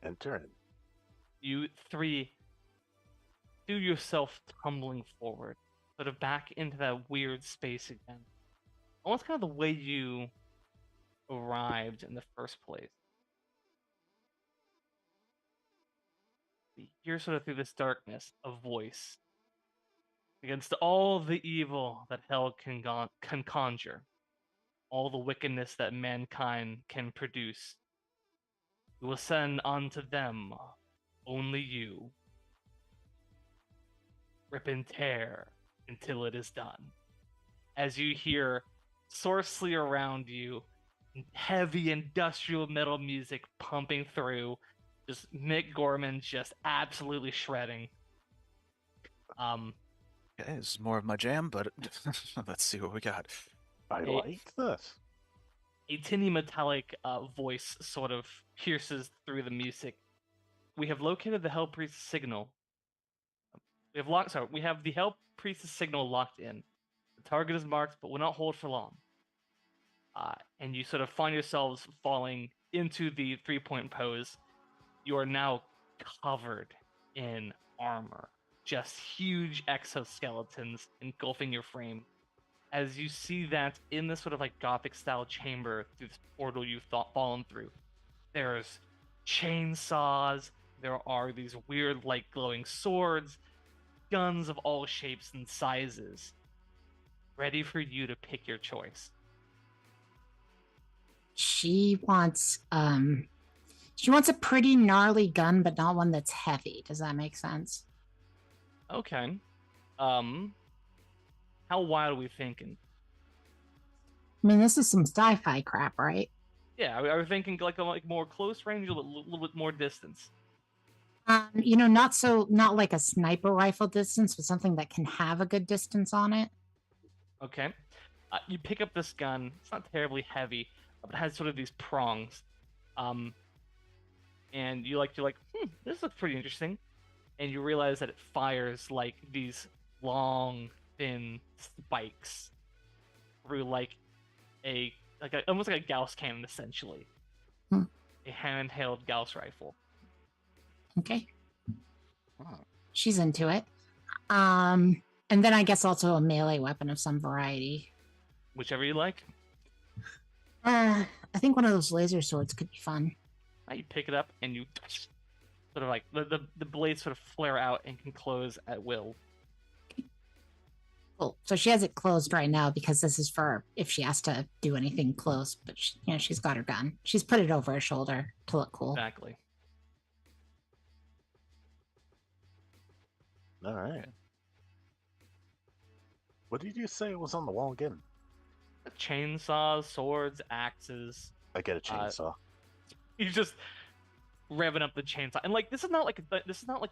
Enter in. You three do yourself tumbling forward, sort of back into that weird space again. Almost kind of the way you arrived in the first place. You hear sort of through this darkness a voice. Against all the evil that hell can conjure, all the wickedness that mankind can produce, we will send unto them only you. Rip and tear until it is done. As you hear sourcely around you, heavy industrial metal music pumping through, just Mick Gorman just absolutely shredding. Yeah, this is more of my jam, but let's see what we got. I Hey. like this. A tinny metallic voice sort of pierces through the music. We have located the Hell Priest's signal. We have the Hell Priest's signal locked in. The target is marked, but will not hold for long. And you sort of find yourselves falling into the 3-point pose. You are now covered in armor, just huge exoskeletons engulfing your frame. As you see that in this sort of like gothic style chamber through this portal you've fallen through, there's chainsaws, there are these weird like glowing swords, guns of all shapes and sizes, ready for you to pick your choice. She wants a pretty gnarly gun, but not one that's heavy. Does that make sense? Okay. How wide are we thinking? I mean, this is some sci-fi crap, right? Yeah, are we thinking like more close range, or a little bit more distance? Not like a sniper rifle distance, but something that can have a good distance on it. Okay. You pick up this gun. It's not terribly heavy, but it has sort of these prongs. And you're like, this looks pretty interesting. And you realize that it fires like these long, thin spikes through almost like a Gauss cannon, essentially. Hmm. A handheld Gauss rifle. Okay. Wow. She's into it. And then I guess also a melee weapon of some variety. Whichever you like. I think one of those laser swords could be fun. You pick it up and you sort of like the blades sort of flare out and can close at will. Cool. So she has it closed right now because this is for if she has to do anything close. But she's got her gun. She's put it over her shoulder to look cool. Exactly. All right. What did you say was on the wall again? Chainsaws, swords, axes. I get a chainsaw. You just revving up the chainsaw. And like this is not like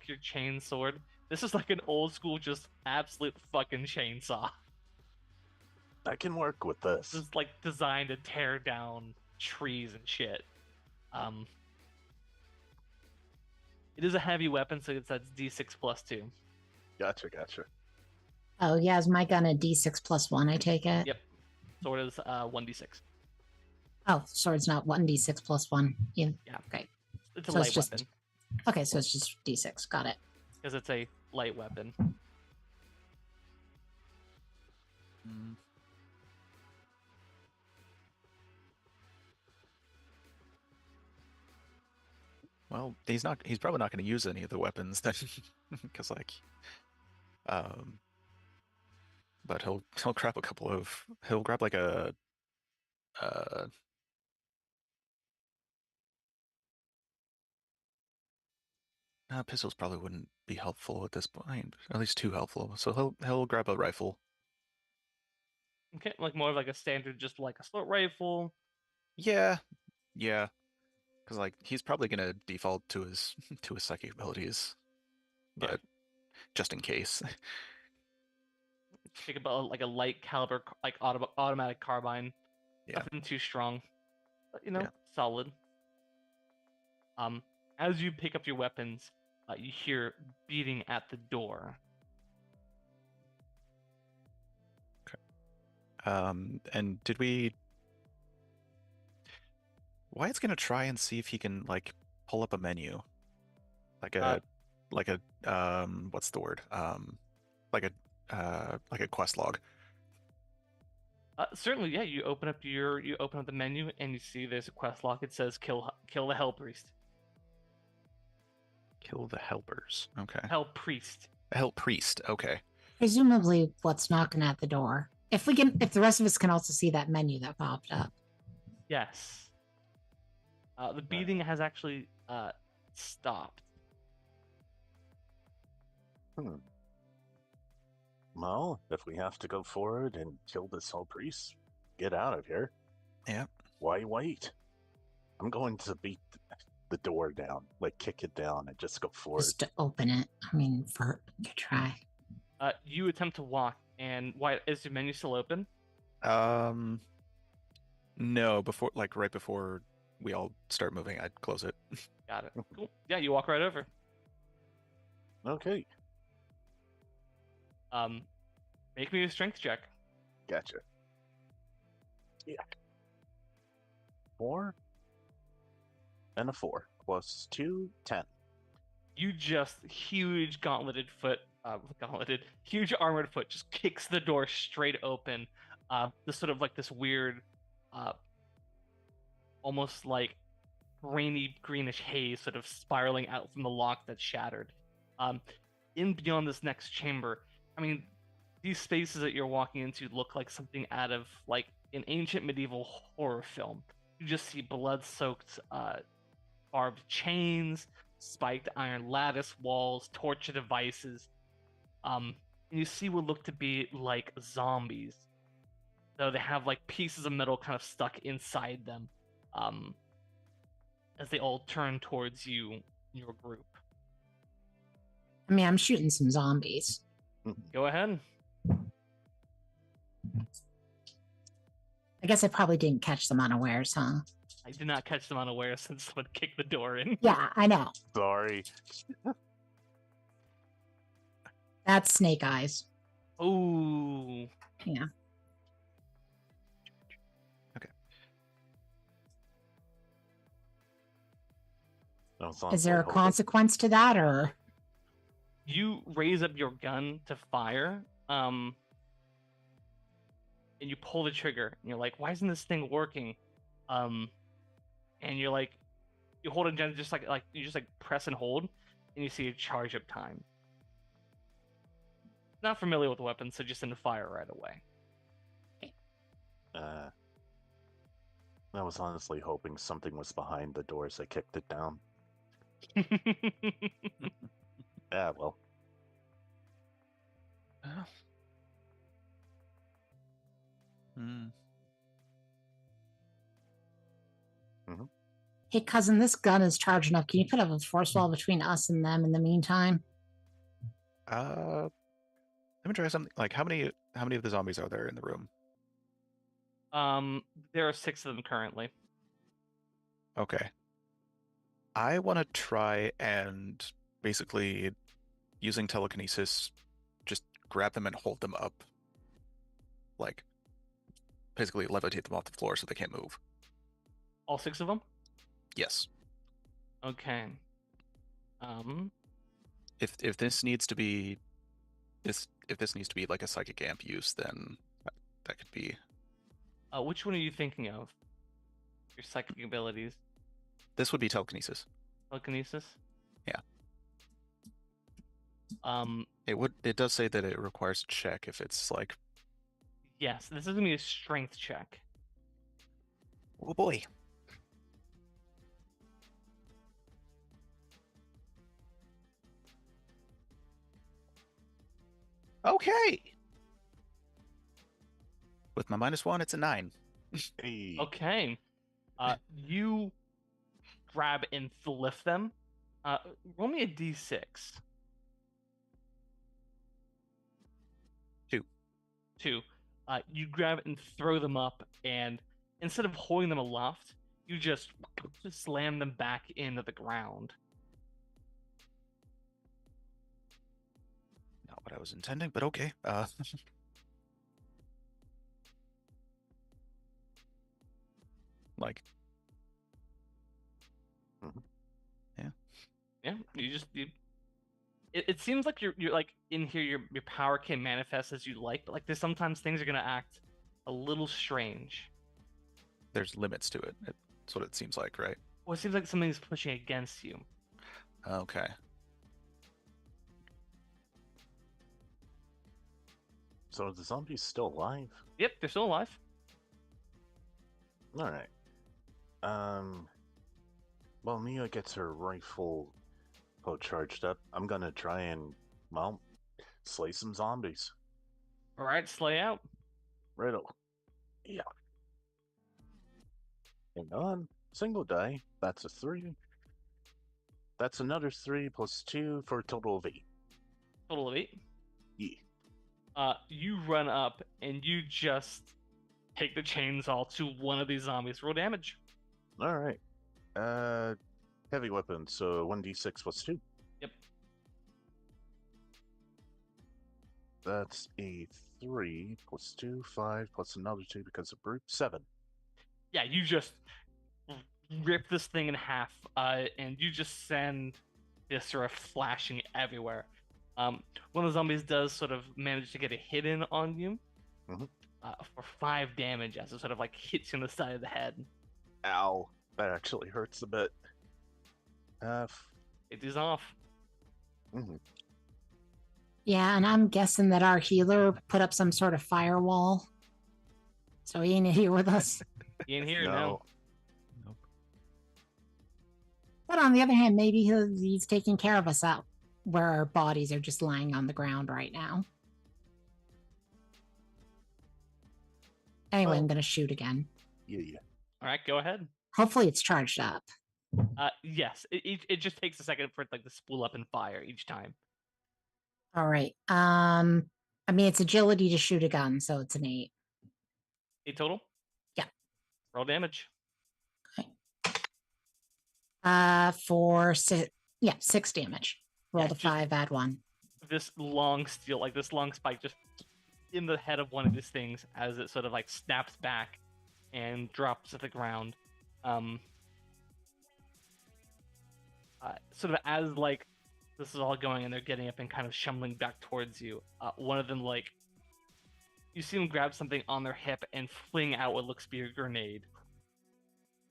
your chain sword. This is like an old school, just absolute fucking chainsaw. I can work with this. This is like designed to tear down trees and shit. It is a heavy weapon, so that's D6+2. Gotcha. Oh, yeah, is my gun a D6 plus 1, I take it? Yep. Sword is 1d6. Oh, sword's not 1d6 plus 1. Yeah. Yeah. Okay. It's a So it's light just- weapon Okay, so it's just D6. Got it. because it's a light weapon. Mm. Well, he's probably not going to use any of the weapons then, because like, but he'll grab he'll grab like a pistols probably wouldn't be helpful at this point, at least too helpful. So he'll grab a rifle. Okay, like more of like a standard, just like assault rifle. Yeah, because like he's probably gonna default to his psychic abilities, but Yeah. just in case. Pick up like a light caliber, like automatic carbine. Yeah. Nothing too strong, but Yeah. solid. As you pick up your weapons, you hear beating at the door. And did we? Wyatt's gonna try and see if he can like pull up a menu, like a what's the word? Like a quest log. Certainly, yeah. You open up the menu and you see there's a quest log. It says kill the Hell Priest. Kill the helpers. Okay. Hell Priest. Hell priest. Okay. Presumably, what's knocking at the door? If the rest of us can also see that menu that popped up. Yes. The beating has actually stopped. Well, if we have to go forward and kill this whole priest, get out of here. Yeah. Why wait? I'm going to beat the door down, like kick it down and just go forward. Just to open it. I mean, for a good try. You attempt to walk, and why is the menu still open? No, right before we all start moving, I'd close it. Got it. Cool. Yeah, you walk right over. Okay, Make me a strength check. gotcha. Yeah. 4 and a 4 plus 2, 10. You just huge huge armored foot just kicks the door straight open. This sort of like this weird, almost like rainy greenish haze sort of spiraling out from the lock that's shattered. In beyond this next chamber, I mean, these spaces that you're walking into look like something out of like an ancient medieval horror film. You just see blood-soaked, barbed chains, spiked iron lattice walls, torture devices. And you see what look to be like zombies, though they have like pieces of metal kind of stuck inside them. As they all turn towards you, your group. I mean, I'm shooting some zombies. Go ahead. I guess I probably didn't catch them unawares, huh? I did not catch them unaware since someone kicked the door in. Yeah, I know. Sorry. That's Snake Eyes. Ooh. Yeah. Is there a consequence to that, or? You raise up your gun to fire, and you pull the trigger, and you're like, "Why isn't this thing working?" And you're like, you hold it down, just like you just like press and hold, and you see a charge up time. Not familiar with the weapon, so just into fire right away. I was honestly hoping something was behind the doors that kicked it down. Yeah, well. Hey, cousin, this gun is charging up. Can you put up a force wall between us and them in the meantime? Let me try something. Like, how many of the zombies are there in the room? There are 6 of them currently. Okay. I want to try and basically, using telekinesis, just grab them and hold them up. Like, basically levitate them off the floor so they can't move. All 6 of them? Yes. Okay. If this needs to be if this needs to be like a psychic amp use, then that could be. Which one are you thinking of? Your psychic abilities? This would be telekinesis. Telekinesis? Yeah. It does say that it requires a check if it's like. Yes, this is gonna be a strength check. Oh boy. Okay. With my -1, it's a 9. Hey. Okay. You grab and lift them. Roll me a d6. 2. 2. You grab and throw them up, and instead of holding them aloft, you just slam them back into the ground. Not what I was intending, but okay. Like. Yeah, it seems like you're like in here. Your power can manifest as you like, but like there's sometimes things are gonna act a little strange. There's limits to it. That's what it seems like, right? Well, it seems like something's pushing against you. Okay. So are the zombies still alive? Yep, they're still alive. All right. While Mia gets her rifle charged up, I'm gonna try and, well, slay some zombies. All right, slay out. Riddle. Yeah. Hang on. Single die. That's a 3. That's another 3 plus 2 for a total of 8. Total of 8. Yeah. You run up and you just take the chainsaw to one of these zombies. Roll damage. All right. Heavy weapon, so 1d6 plus 2. Yep. That's a 3 plus 2, 5 plus another 2 because of brute, 7. Yeah, you just rip this thing in half, and you just send this sort of flashing everywhere. One of the zombies does sort of manage to get a hit in on you for 5 damage as it sort of like hits you on the side of the head. Ow. That actually hurts a bit. It is off. Yeah, and I'm guessing that our healer put up some sort of firewall. So he ain't here with us. He ain't here No. now. Nope. But on the other hand, maybe he's taking care of us out where our bodies are just lying on the ground right now. Anyway, I'm going to shoot again. Yeah. All right, go ahead. Hopefully it's charged up. Yes, it just takes a second for it like to spool up and fire each time. All right. I mean, it's agility to shoot a gun, so it's an 8. 8 total? Yeah. Roll damage. For 6 damage. Roll Yeah, the just- 5, add 1. This long steel, like this long spike, just in the head of one of these things as it sort of like snaps back and drops to the ground. Sort of as like this is all going and they're getting up and kind of shumbling back towards you. One of them like you see them grab something on their hip and fling out what looks to be a grenade.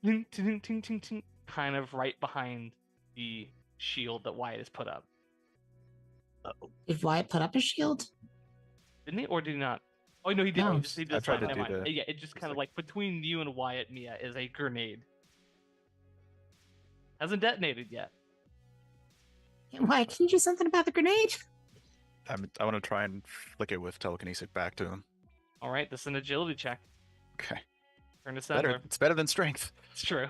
Ting, ting, ting, ting, ting, kind of right behind the shield that Wyatt has put up. Uh-oh. Did Wyatt put up a shield? Didn't he, or did he not? Oh no, he did. No. He just I tried to never do mind. the- Yeah, it just kind of like between you and Wyatt, Mia, is a grenade. Hasn't detonated yet. Wyatt, can you do something about the grenade? I want to try and flick it with telekinetic back to him. All right, this is an agility check. Okay. Turn to sender. It's better than strength. It's true.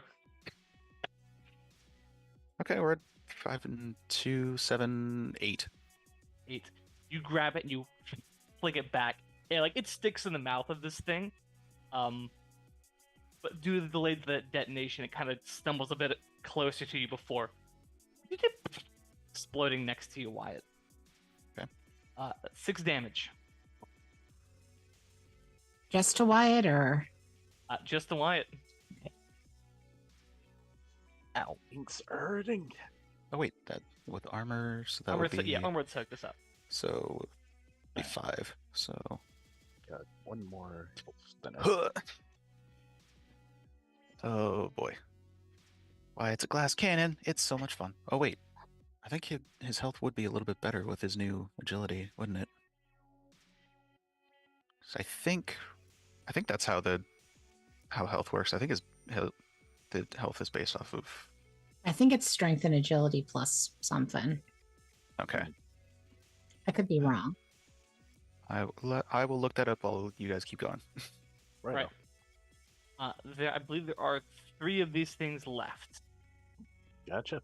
Okay, we're at 5 and 2, 7, 8. 8. You grab it and you flick it back. And like it sticks in the mouth of this thing. But due to the delay to the detonation, it kind of stumbles a bit closer to you before exploding next to you, Wyatt. Okay. 6 damage. Just to Wyatt, or Just to Wyatt. Ow. Things hurting. Oh wait, that with armor, so that Armored would be Armored took this up. so be 5. So Got one more. Then oh boy. Why, it's a glass cannon. It's so much fun. Oh wait, I think his health would be a little bit better with his new agility, wouldn't it? 'Cause I think that's how health works. I think the health is based off of. I think it's strength and agility plus something. Okay, I could be wrong. I will look that up while you guys keep going. Right. I believe there are 3 of these things left. Gotcha.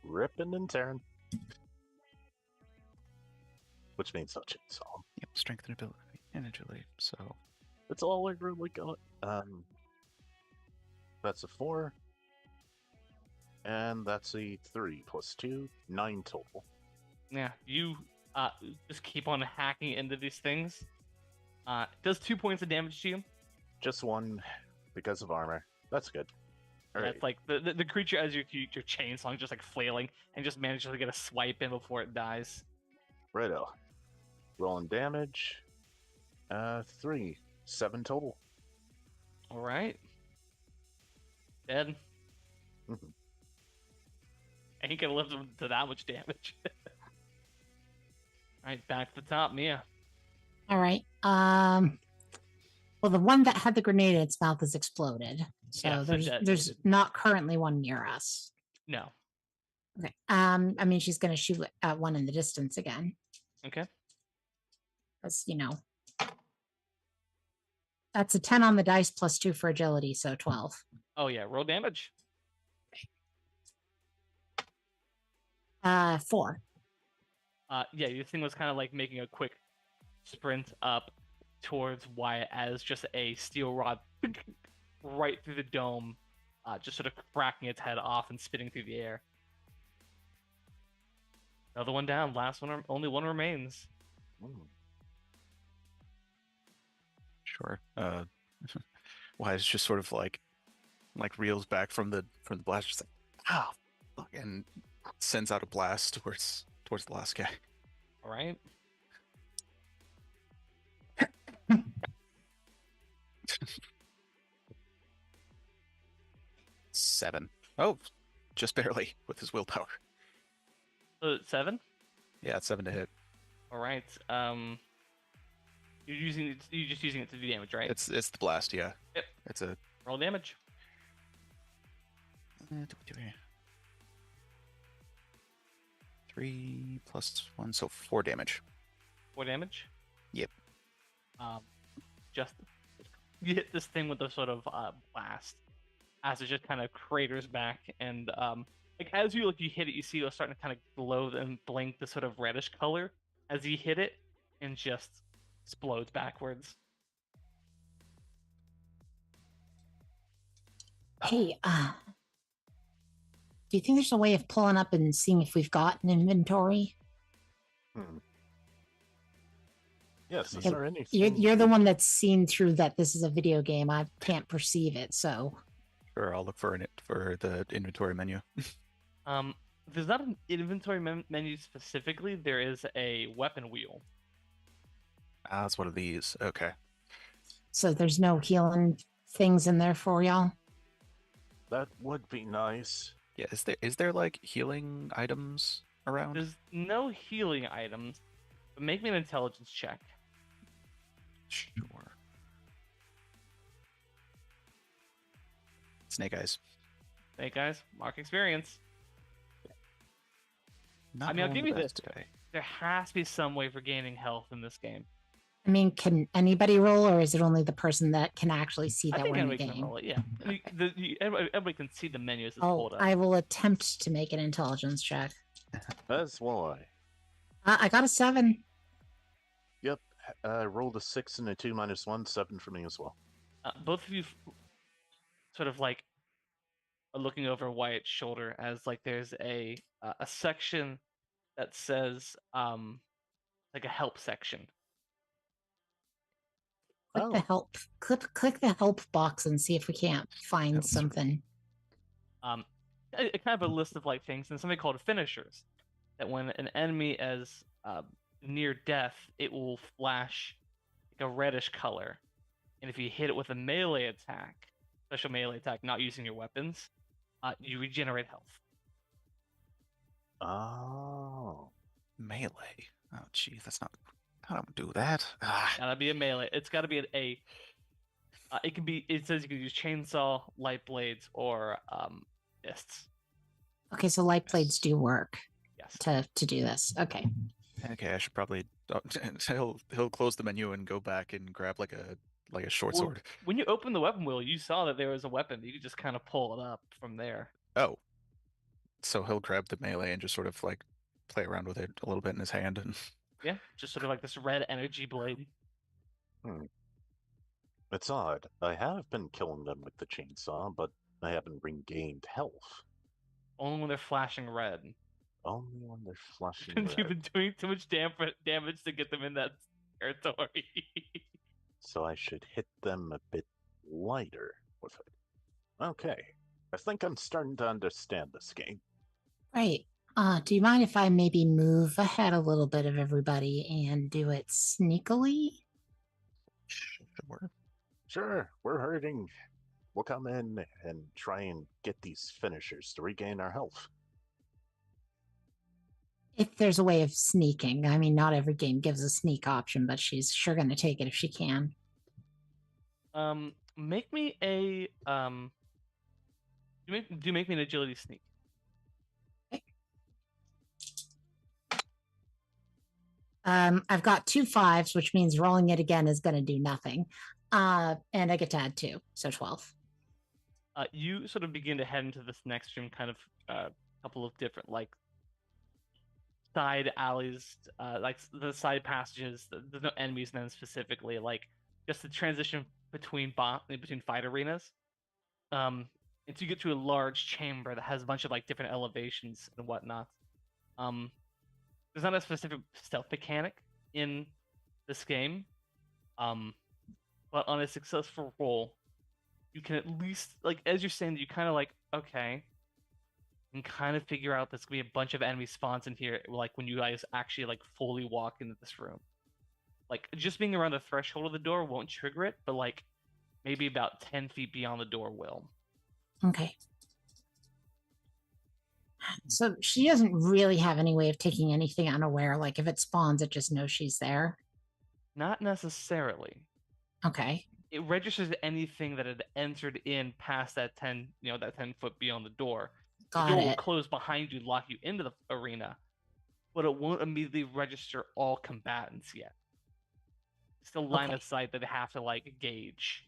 Ripping and tearing. Which means no chainsaw. Yep, strength and ability and agility. So That's all I really got. That's a 4. And that's a 3 plus 2, 9 total. Yeah, you just keep on hacking into these things. It does 2 points of damage to you. Just 1 because of armor. That's good. All right. It's like the creature as your chainsaw just like flailing and just manages to get a swipe in before it dies. Righto. Rolling damage. 3. 7 total. All right. Dead. Mhm. Ain't gonna live to that much damage. All right, back to the top, Mia. All right. Well, the one that had the grenade in its mouth is exploded. So Yeah, so there's detonated. not currently one near us. No. Okay. I mean, she's gonna shoot at one in the distance again. Okay. Because that's a 10 on the dice plus 2 for agility, so 12. Oh yeah, roll damage. 4. Yeah, this thing was kind of like making a quick sprint up towards Wyatt as just a steel rod right through the dome, just sort of cracking its head off and spitting through the air. Another one down. Last one. Only one remains. sure. Why it's just sort of like reels back from the blast, just like fuck, and sends out a blast towards the last guy. All right. Seven. Oh, just barely with his willpower. 7. Yeah, it's 7 to hit. All right. You're just using it to do damage, right? It's the blast, yeah. Yep. It's a Roll damage. 3 plus 1, so 4 damage. 4 damage. Yep. Just you hit this thing with a sort of blast, as it just kind of craters back, and like as you hit it, you see it starting to kind of glow and blink the sort of reddish color as you hit it, and just explodes backwards. Hey, do you think there's a way of pulling up and seeing if we've got an inventory? Yes, is Yeah, there anything? You're the one that's seen through that this is a video game. I can't perceive it, so. Sure, I'll look for the inventory menu. There's not an inventory menu specifically. There is a weapon wheel. It's one of these. Okay. So there's no healing things in there for y'all? That would be nice. Yeah, is there like healing items around? There's no healing items, but make me an intelligence check. Sure. Snake eyes. Hey guys, mark experience. Not I mean, I'll rolling give the you this. best today. There has to be some way for gaining health in this game. I mean, can anybody roll, or is it only the person that can actually see I that think we're in the anybody can game? roll it. Yeah, everybody can see the menu as it's Oh, pulled up. I will attempt to make an intelligence check. As will I. I got a 7. Yep. Rolled a 6 and a 2 minus 1, 7 for me as well. Both of you sort of like are looking over Wyatt's shoulder as like there's a section that says like a help section. Click the Oh. help. Click the help box and see if we can't find That's right. something. A kind of a list of like things and something called finishers. That when an enemy is near death, it will flash like a reddish color, and if you hit it with a melee attack, special melee attack, not using your weapons, you regenerate health. Oh. Melee. Oh, geez, that's not. I don't do that. Ah, Gotta be a melee. It's gotta be a. It can be. It says you can use chainsaw, light blades, or fists. Okay, so light blades do work Yes. to do this. Okay. okay, I should probably. He'll close the menu and go back and grab like a short Well, sword. when you open the weapon wheel, you saw that there was a weapon. You could just kind of pull it up from there. Oh, so he'll grab the melee and just sort of like play around with it a little bit in his hand and. Yeah, just sort of like this red energy blade. It's odd. I have been killing them with the chainsaw, but I haven't regained health. Only when they're flashing red. Only when they're flashing You've red. been doing too much damage to get them in that territory. So I should hit them a bit lighter with it. Okay. I think I'm starting to understand this game. Right. Do you mind if I maybe move ahead a little bit of everybody and do it sneakily? Sure. Sure, we're hurting. We'll come in and try and get these finishers to regain our health. If there's a way of sneaking. I mean, not every game gives a sneak option, but she's sure going to take it if she can. Make me a do make me an agility sneak. I've got 2 5s, which means rolling it again is going to do nothing. And I get to add 2, so 12. You sort of begin to head into this next room, kind of couple of different like side alleys, like the side passages. There's no enemies in them specifically, like just the transition between fight arenas. And so you get to a large chamber that has a bunch of like different elevations and whatnot. There's not a specific stealth mechanic in this game, but on a successful roll, you can at least like as you're saying, you kind of like okay, and kind of figure out there's gonna be a bunch of enemy spawns in here. Like when you guys actually like fully walk into this room, like just being around the threshold of the door won't trigger it, but like maybe about 10 feet beyond the door will. Okay. So she doesn't really have any way of taking anything unaware. Like if it spawns, it just knows she's there. Not necessarily. Okay. It registers anything that had entered in past that 10, that 10 foot beyond the door. Got the door it. will close behind you, lock you into the arena, but it won't immediately register all combatants yet. It's still line of sight that they have to like gauge.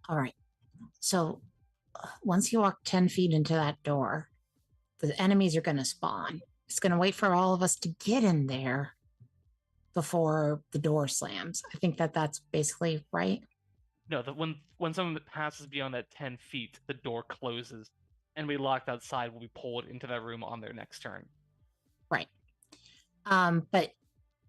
All right. So once you walk 10 feet into that door, the enemies are going to spawn. It's going to wait for all of us to get in there before the door slams. I think that's basically right. No, when someone passes beyond that 10 feet, the door closes, and we locked outside will be pulled into that room on their next turn. Right. But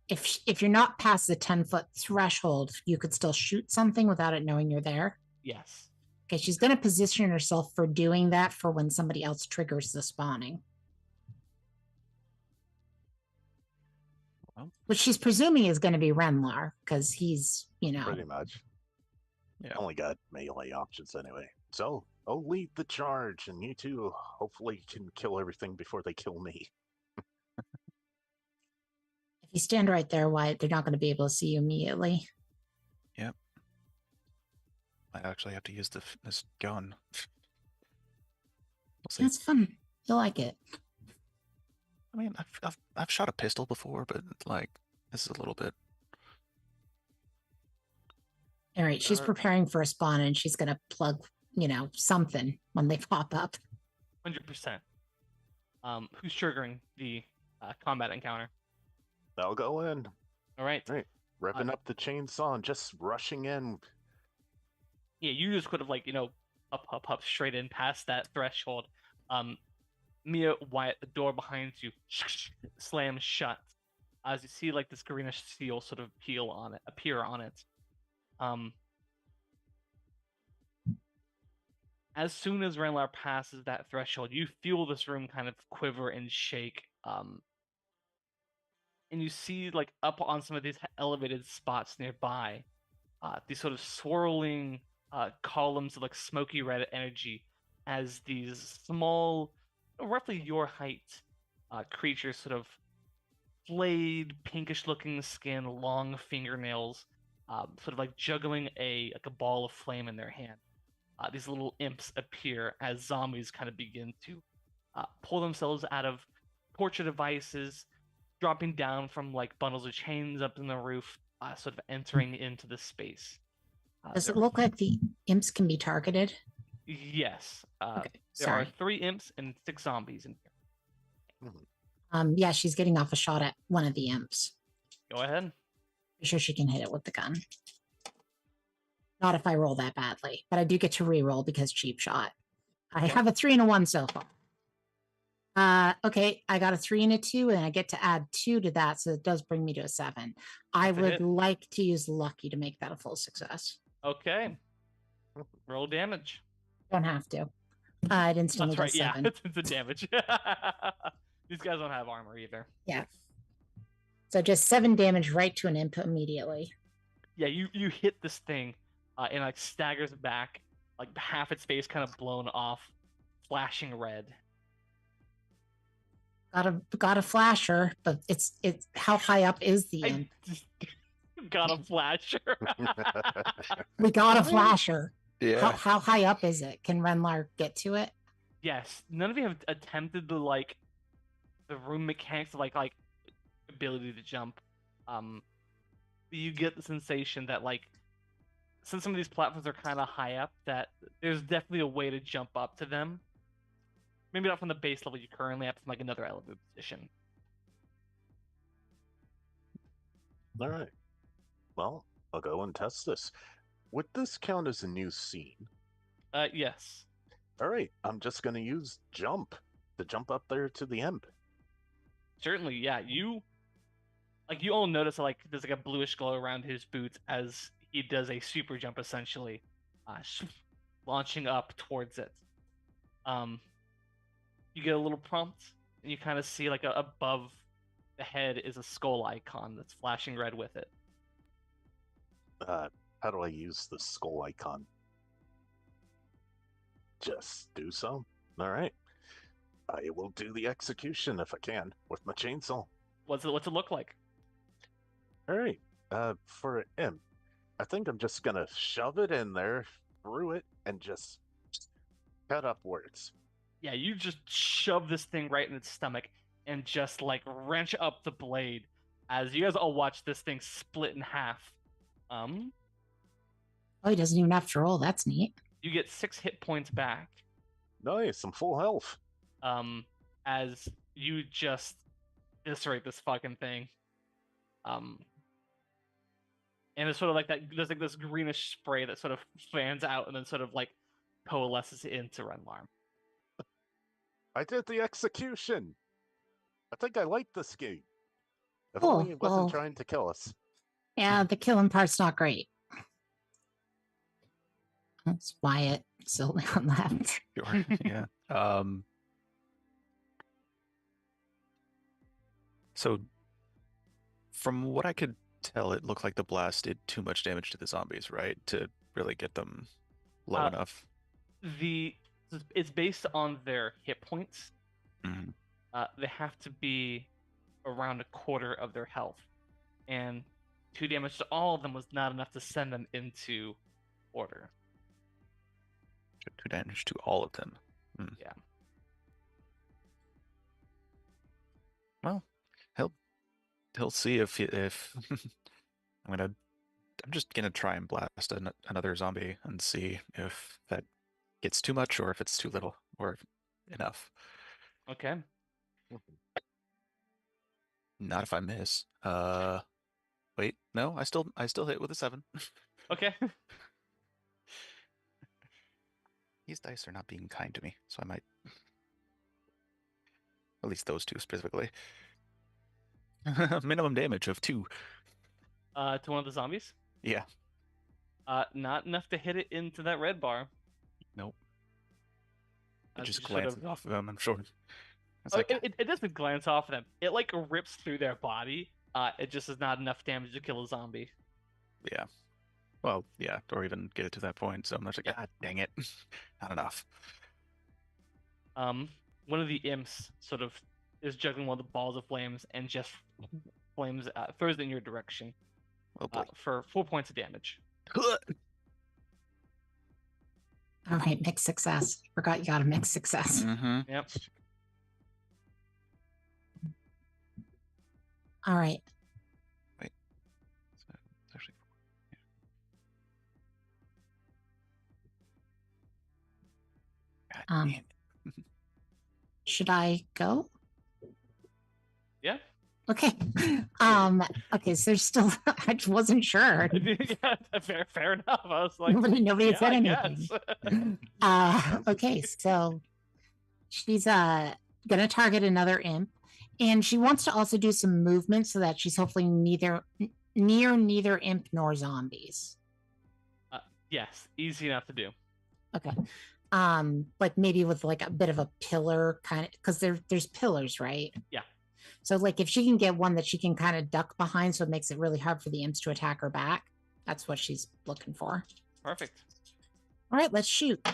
if you're not past the 10-foot threshold, you could still shoot something without it knowing you're there. Yes. Okay, she's going to position herself for doing that for when somebody else triggers the spawning. Well, which she's presuming is going to be Renlar because he's, Pretty much. Yeah. Only got melee options anyway. So I'll lead the charge, and you two hopefully can kill everything before they kill me. If you stand right there, Wyatt, they're not going to be able to see you immediately. Yep. Might actually have to use this gun. We'll see. That's fun. You'll like it. I mean, I've shot a pistol before, but like this is a little bit All right, she's preparing for a spawn and she's gonna plug, something when they pop up. 100%. Who's triggering the combat encounter? I'll go in. All right. Right. Revving up the chainsaw and just rushing in. Yeah, you just could have up straight in past that threshold. Mia Wyatt, the door behind you slams shut as you see like this greenish seal sort of appear on it. As soon as Renlar passes that threshold, you feel this room kind of quiver and shake. And you see like up on some of these elevated spots nearby, these sort of swirling columns of like smoky red energy as these small, roughly your height creatures sort of flayed, pinkish looking skin, long fingernails, sort of like juggling a ball of flame in their hand. These little imps appear as zombies kind of begin to pull themselves out of torture devices, dropping down from like bundles of chains up in the roof, sort of entering into the space. Does it look like the imps can be targeted? Yes. Okay, there are sorry. 3 imps and 6 zombies in here. Yeah, she's getting off a shot at one of the imps. Go ahead. Be sure she can hit it with the gun. Not if I roll that badly, but I do get to re-roll because cheap shot. I have a 3 and a 1 so far. Okay, I got a 3 and a 2, and I get to add 2 to that, so it does bring me to a 7. I That's a would hit. like to use lucky to make that a full success. Okay. Roll damage. Don't have to. It instantly That's right. does Yeah, 7. it's a damage. These guys don't have armor either. Yeah. So just 7 damage right to an imp immediately. Yeah, you hit this thing, and like staggers back, like half its face kind of blown off, flashing red. Got a flasher, but it's how high up is the I imp? just got a flasher. We got a flasher. Yeah. How high up is it? Can Renlar get to it? Yes, none of you have attempted the room mechanics of like ability to jump. You get the sensation that since some of these platforms are kind of high up, that there's definitely a way to jump up to them. Maybe not from the base level you currently have, from like another elevated position. All right. Well, I'll go and test this. Would this count as a new scene? Yes. All right. I'm just going to use jump to jump up there to the imp. Certainly, yeah. You all notice there's like a bluish glow around his boots as he does a super jump, essentially, launching up towards it. You get a little prompt, and you kind of see above the head is a skull icon that's flashing red with it. How do I use the skull icon? Just do so. All right. I will do the execution if I can with my chainsaw. What's it look like? All right. For an imp, I think I'm just gonna shove it in there, through it, and just cut upwards. Yeah, you just shove this thing right in its stomach and just wrench up the blade as you guys all watch this thing split in half. Oh, he doesn't even have to roll. That's neat. You get 6 hit points back. Nice, I'm full health. As you just eviscerate this fucking thing. And it's sort of there's this greenish spray that sort of fans out and then sort of coalesces into Renlar. I did the execution. I think I like this game. If Oh, only it wasn't well. trying to kill us. Yeah, the killing part's not great. That's Wyatt. It's the only one left. Sure. Yeah. So, from what I could tell, it looked like the blast did too much damage to the zombies, right? To really get them low enough. It's based on their hit points. Mm-hmm. They have to be around a quarter of their health, and 2 damage to all of them was not enough to send them into order. 2 damage to all of them. Yeah. Well, he'll see if I'm I'm just gonna try and blast another zombie and see if that gets too much or if it's too little or enough. Okay. Not if I miss. Wait, no, I still hit with a 7. Okay. These dice are not being kind to me, so I might. At least those two specifically. Minimum damage of 2. To one of the zombies. Yeah. Not enough to hit it into that red bar. Nope. It As just you sort of- glances off of them, I'm sure. It's Oh, like, it doesn't glance off of them. It like rips through their body. It just is not enough damage to kill a zombie. yeah. Well, yeah, or even get it to that point. So I'm just like, ah, dang it. Not enough. One of the imps sort of is juggling one of the balls of flames and just flames throws it in your direction Oh boy. for 4 points of damage. All right, mixed success. Forgot you got a mixed success. Mm-hmm. Yep. All right. So it's actually 4. God damn it. Should I go? Yeah. Okay. Okay, so there's still I just wasn't sure. Yeah, fair enough. I was like, Nobody had yeah, said I anything. guess. Okay, so she's gonna target another imp, and she wants to also do some movement so that she's hopefully neither imp nor zombies. Yes, easy enough to do. Okay. Like maybe with like a bit of a pillar kind of, because there's pillars, right? Yeah. So like if she can get one that she can kind of duck behind, so it makes it really hard for the imps to attack her back. That's what she's looking for. Perfect. All right, let's shoot.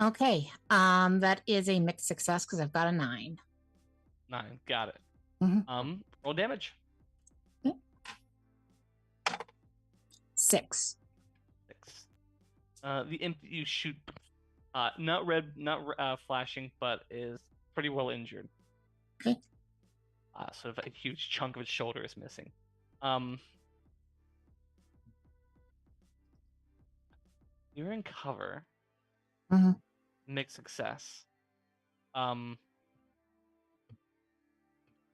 Okay. That is a mixed success because I've got a 9. 9. Got it. Mhm. Roll damage. 6. 6. The imp that you shoot, not red, not flashing, but is pretty well injured. Okay. Sort of a huge chunk of its shoulder is missing. You're in cover. Mhm. Mixed success.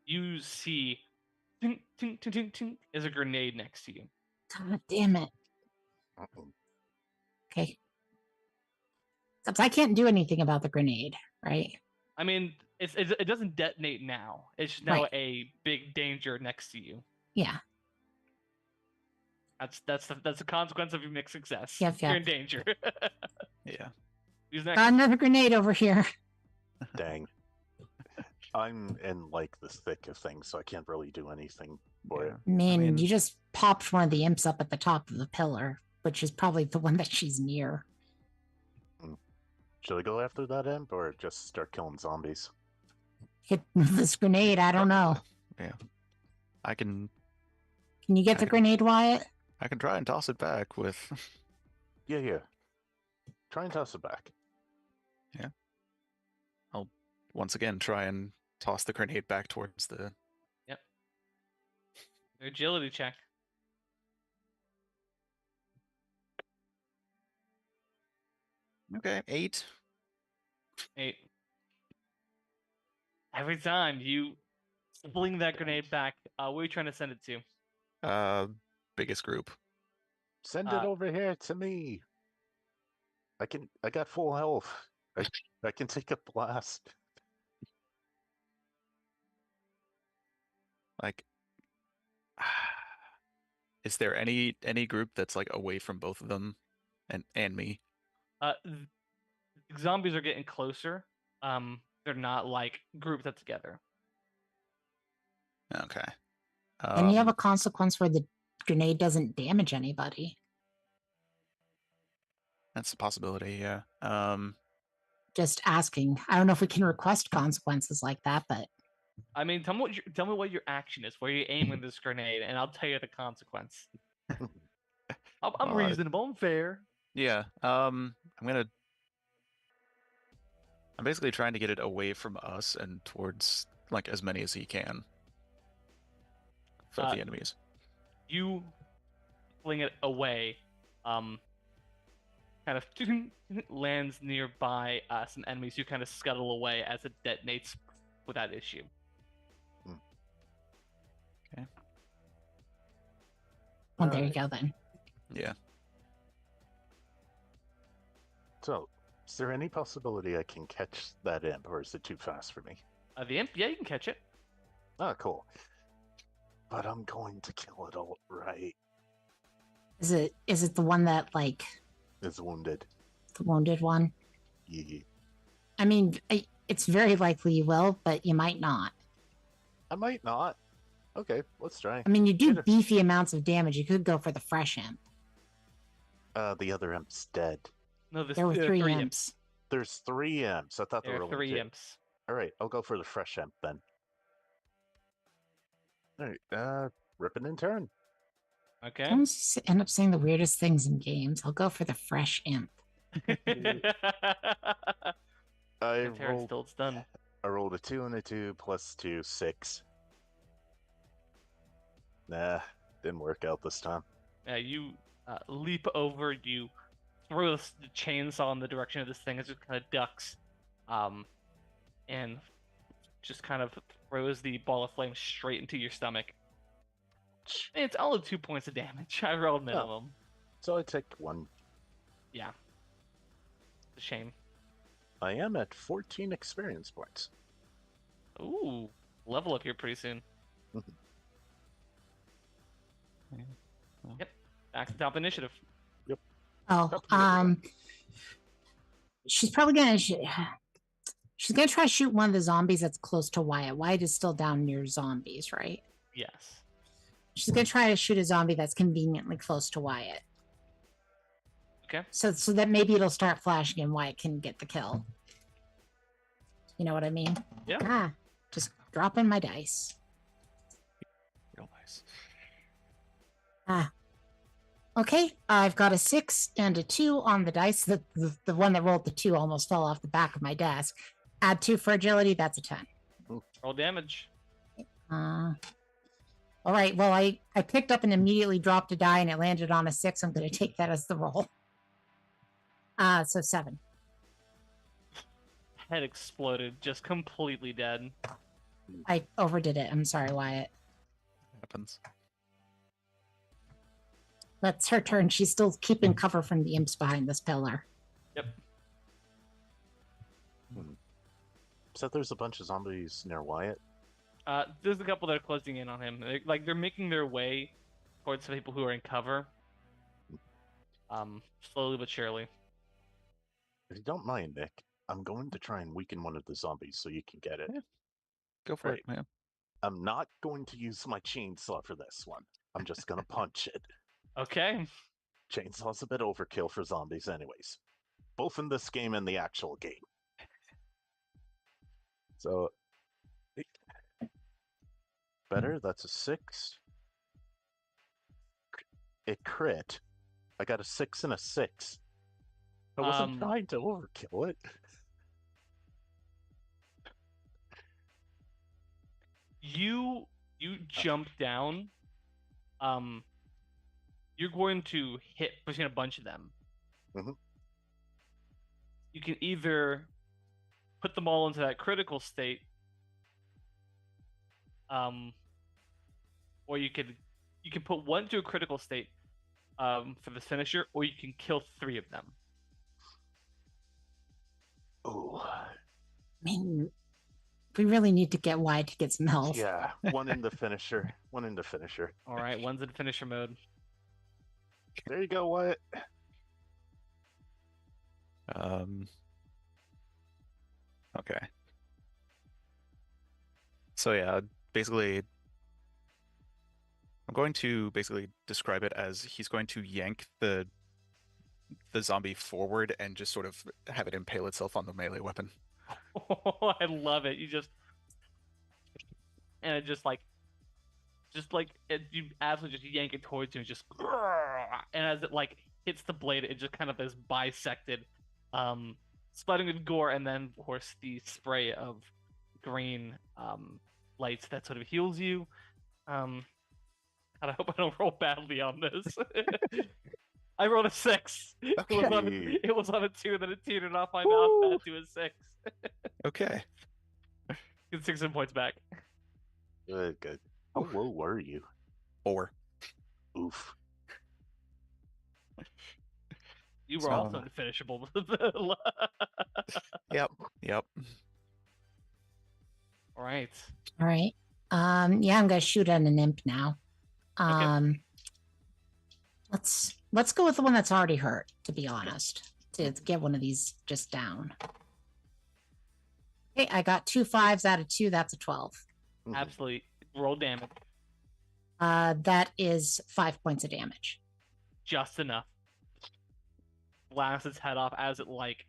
You see, tink, tink, tink, tink, tink, is a grenade next to you. God damn it. Okay. Except I can't do anything about the grenade, right? I mean, it doesn't detonate now. It's just now Right. a big danger next to you. Yeah. That's the consequence of your mixed success. Yep, You're yep. in danger. Yeah. Who's next? Got another grenade over here. Dang. I'm in like the thick of things, so I can't really do anything for it. I mean, mean- you just popped one of the imps up at the top of the pillar, which is probably the one that she's near. Should I go after that imp or just start killing zombies? Hit this grenade. I don't know. Yeah. I can Can you get the Okay. grenade, Wyatt? try and toss it back with Yeah. Try and toss it back. I'll once again try and toss the grenade back towards the Agility check. Okay, 8. 8. Every time you fling that grenade back, where are you trying to send it to? Biggest group. Send it over here to me. I got full health. I can take a blast. Like is there any group that's like away from both of them and me? Zombies are getting closer. They're not like grouped up together. Okay. And you have a consequence where the grenade doesn't damage anybody. That's a possibility, yeah. Just asking. I don't know if we can request consequences like that, but I mean, tell me what your action is. Where you aiming this grenade, and I'll tell you the consequence. I'm Well, reasonable. I'm fair. Yeah. I'm basically trying to get it away from us and towards like as many as he can of the enemies. You fling it away, kind of lands nearby some enemies who kind of scuttle away as it detonates without issue. Well, there you go then. Yeah. So, is there any possibility I can catch that imp, or is it too fast for me? The imp, yeah, you can catch it. Oh, cool. But I'm going to kill it outright. Is it the one that like It's wounded. the wounded one? Yeah. I mean, it's very likely you will, but you might not. I might not. Okay, let's try. I mean, you do Get it. beefy amounts of damage. You could go for the fresh imp. The other imp's dead. No, There were three imps. imps. There's 3 imps. I thought there There were are only 3 2. imps. All right, I'll go for the fresh imp then. All right, rip it in turn. Okay. Don't end up saying the weirdest things in games. I'll go for the fresh imp. I Good turn, still it's done. rolled a 2 and a 2 plus 2, 6. Nah, didn't work out this time. You leap over, you throw the chainsaw in the direction of this thing as it kind of ducks, and just kind of throws the ball of flame straight into your stomach. And it's only 2 points of damage. I rolled minimum. So I take 1. Yeah. It's a shame. I am at 14 experience points. Ooh, level up here pretty soon. Yep. Back to top initiative. Oh, Up to you. she's probably gonna she's gonna try to shoot one of the zombies that's close to Wyatt. Wyatt is still down near zombies, right? Yes. She's gonna try to shoot a zombie that's conveniently close to Wyatt. Okay. So that maybe it'll start flashing and Wyatt can get the kill. You know what I mean? Yeah. Just dropping my dice. Real nice. Okay, I've got a 6 and a 2 on the dice. The one that rolled the 2 almost fell off the back of my desk. Add 2 for agility, that's a 10. Roll damage. All right, well, I picked up and immediately dropped a die and it landed on a 6. I'm going to take that as the roll. So 7. Head exploded, just completely dead. I overdid it. I'm sorry, Wyatt. Happens. That's her turn. She's still keeping cover from the imps behind this pillar. Yep. So there's a bunch of zombies near Wyatt. There's a couple that are closing in on him. They're making their way towards the people who are in cover. Slowly but surely. If you don't mind, Nick, I'm going to try and weaken one of the zombies so you can get it. Yeah. Go for Right. it, man. I'm not going to use my chainsaw for this one. I'm just going to punch it. Okay. Chainsaw's a bit overkill for zombies anyways. Both in this game and the actual game. So... better, that's a 6. It crit. I got a 6 and a 6. I wasn't trying to overkill it. You jump down. You're going to hit between a bunch of them. Mhm. You can either put them all into that critical state, or you can put one to a critical state for the finisher, or you can kill 3 of them. Ooh. I mean, we really need to get Wyatt to get some health. Yeah, one in the finisher. One in the finisher. All right, one's in finisher mode. There you go, Wyatt. Okay. So yeah, basically, I'm going to basically describe it as he's going to yank the zombie forward and just sort of have it impale itself on the melee weapon. Oh, I love it. You just and it you absolutely just yank it towards you and just and as it like hits the blade, it just kind of is bisected, splattering with gore, and then of course the spray of green lights that sort of heals you. God, I hope I don't roll badly on this. I rolled a 6. Okay. It was on a 2, then it teetered off my mouse Woo. pad to a 6. Okay. Get 6 points back. Good, good. How low were you? 4. Oof. You were So- also unfinishable. Yep. Yep. All right. All right. Yeah, I'm gonna shoot at an imp now. Let's go with the one that's already hurt, to be honest. To get one of these just down. Okay, I got 2 5s out of 2. That's a 12. Mhm. Absolutely. Roll damage. That is 5 points of damage. Just enough. Blasts its head off as it actually,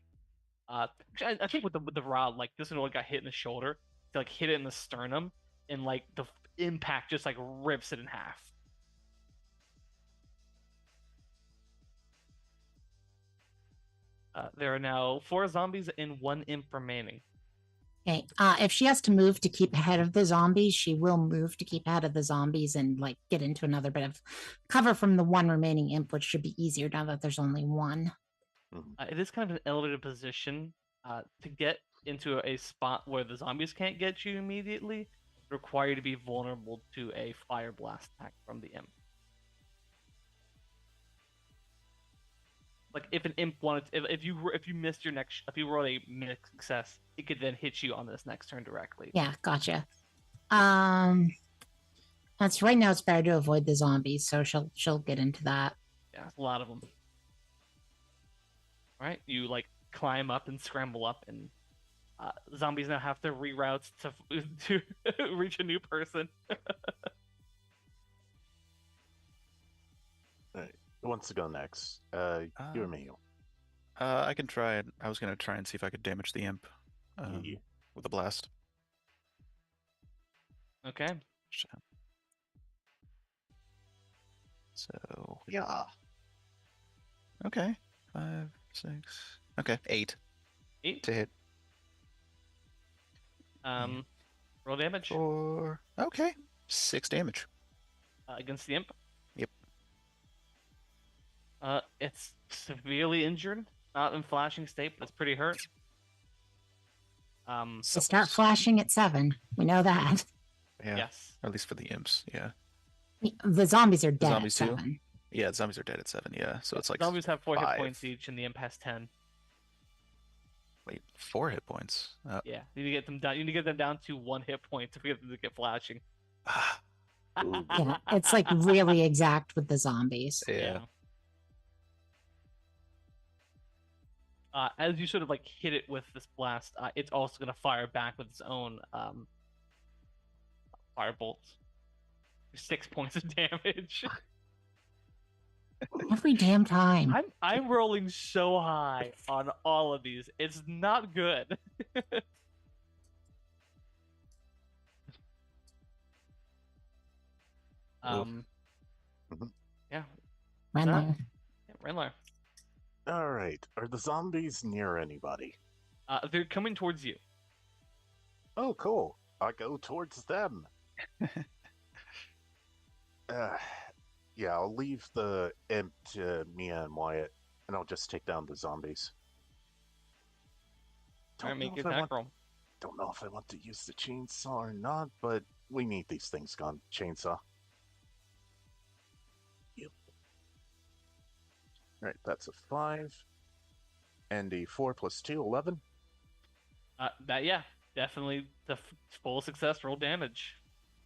I think with the rod, like this one got hit in the shoulder, to like hit it in the sternum, and like the impact just like rips it in half. There are now 4 zombies and 1 imp remaining. Okay. If she has to move to keep ahead of the zombies, she will move to keep ahead of the zombies and like get into another bit of cover from the 1 remaining imp, which should be easier now that there's only 1. It is kind of an elevated position. To get into a spot where the zombies can't get you immediately, require you to be vulnerable to a fire blast attack from the imp. Like if an imp wanted, if you missed your next, if you rolled a mixed success, it could then hit you on this next turn directly. Yeah, gotcha. That's right now. It's better to avoid the zombies, so she'll get into that. Yeah, a lot of them. All right, you like climb up and scramble up, and zombies now have to reroute to reach a new person. Who wants to go next? You or me? I can try it. I was gonna try and see if I could damage the imp Yeah. with a blast. Okay. So yeah. Okay. 5, 6. Okay, 8 8. to hit. Roll damage 4. Okay, 6 damage. against the imp. Yep. It's severely injured, not in flashing state, but it's pretty hurt. So start flashing at 7. We know that. Yeah. Yes. Or at least for the imps. Yeah. The zombies are dead zombies at too? 7. Yeah, the zombies are dead at 7. Yeah, so it's like Zombies have 4 hit 5. points each, and the imp has 10. Wait, 4 hit points. Yeah, you need to get them down. You need to get them down to 1 hit point to get them to get flashing. Ooh. Yeah, it's like really exact with the zombies. Yeah. As you sort of like hit it with this blast, it's also going to fire back with its own firebolt. 6 points of damage. Every damn time. I'm rolling so high on all of these. It's not good. Mhm. Yeah, Renler. Renlar. All right. Are the zombies near anybody? They're coming towards you. Oh, cool. I go towards them. Yeah, I'll leave the imp to Mia and Wyatt, and I'll just take down the zombies. Alright, make know your if I attack want- roll. Don't know if I want to use the chainsaw or not, but we need these things gone. Chainsaw. Yep. Alright, that's a 5. And a 4 plus 2, 11. Yeah, definitely the full success roll damage.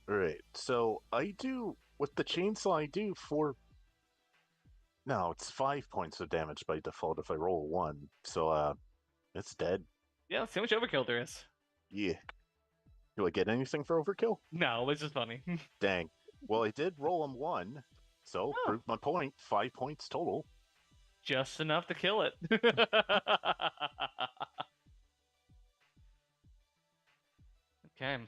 Alright, so I do, with the chainsaw, I do 4. No, it's 5 points of damage by default if I roll a 1. So, it's dead. Yeah, let's see how much overkill there is. Yeah. Do I get anything for overkill? No, it's just funny. Dang. Well, I did roll on 1, so Oh. proved my point. 5 points total. Just enough to kill it. Okay.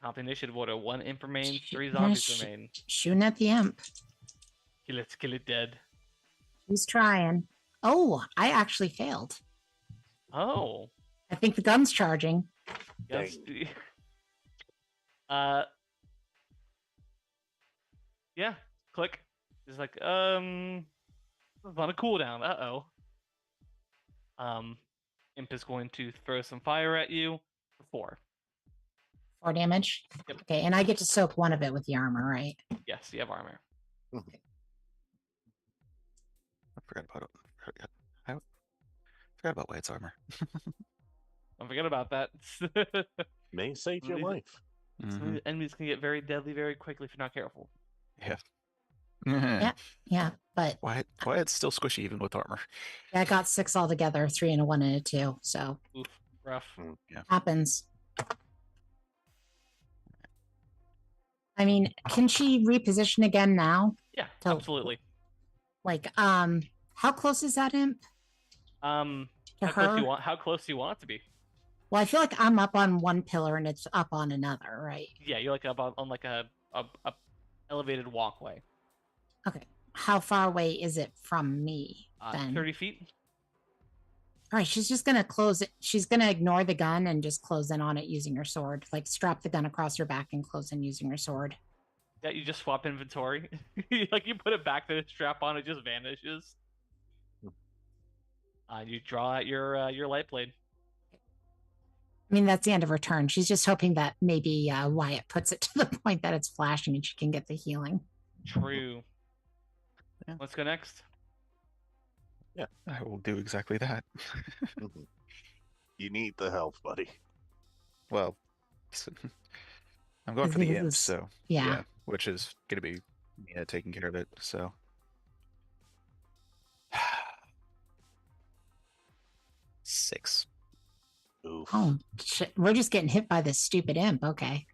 Top initiative order. 1 imp remains, 3 zombies remain. Shooting at the imp. Kill it dead. He's trying. Oh, I actually failed. Oh. I think the gun's charging. Yes. Yeah, click. It's like, it's on a cooldown. Imp is going to throw some fire at you for 4. 4 damage. Yep. Okay, and I get to soak one of it with the armor, right? Yes, you have armor. I forgot about it. I forgot about White's armor. Don't forget about that. May save your Leave it. life. Some of the enemies can get very deadly very quickly if you're not careful. Yeah. Yeah, but Wyatt's still squishy even with armor. I got 6 altogether, 3 and a 1 and a 2. So Oof, rough. happens. I mean, can she reposition again now? Yeah, So- absolutely. Like, how close is that imp to How close her? how close do you want it to be? Well, I feel like I'm up on one pillar and it's up on another, right? Yeah, you're like up on like a elevated walkway. Okay. How far away is it from me then? 30 feet. All right, she's just gonna close it. She's gonna ignore the gun and just close in on it using her sword. Like strap the gun across her back and close in using her sword. Yeah, you just swap inventory. Like you put it back, the strap on, it just vanishes. You draw out your light blade. I mean, that's the end of her turn. She's just hoping that maybe Wyatt puts it to the point that it's flashing and she can get the healing. True. Yeah. Let's go next. I will do exactly that. You need the health, buddy. Well, I'm going for the imp, This is- so Yeah. which is gonna be Mina taking care of it. So 6. Oof. Oh, shit. We're just getting hit by this stupid imp. Okay.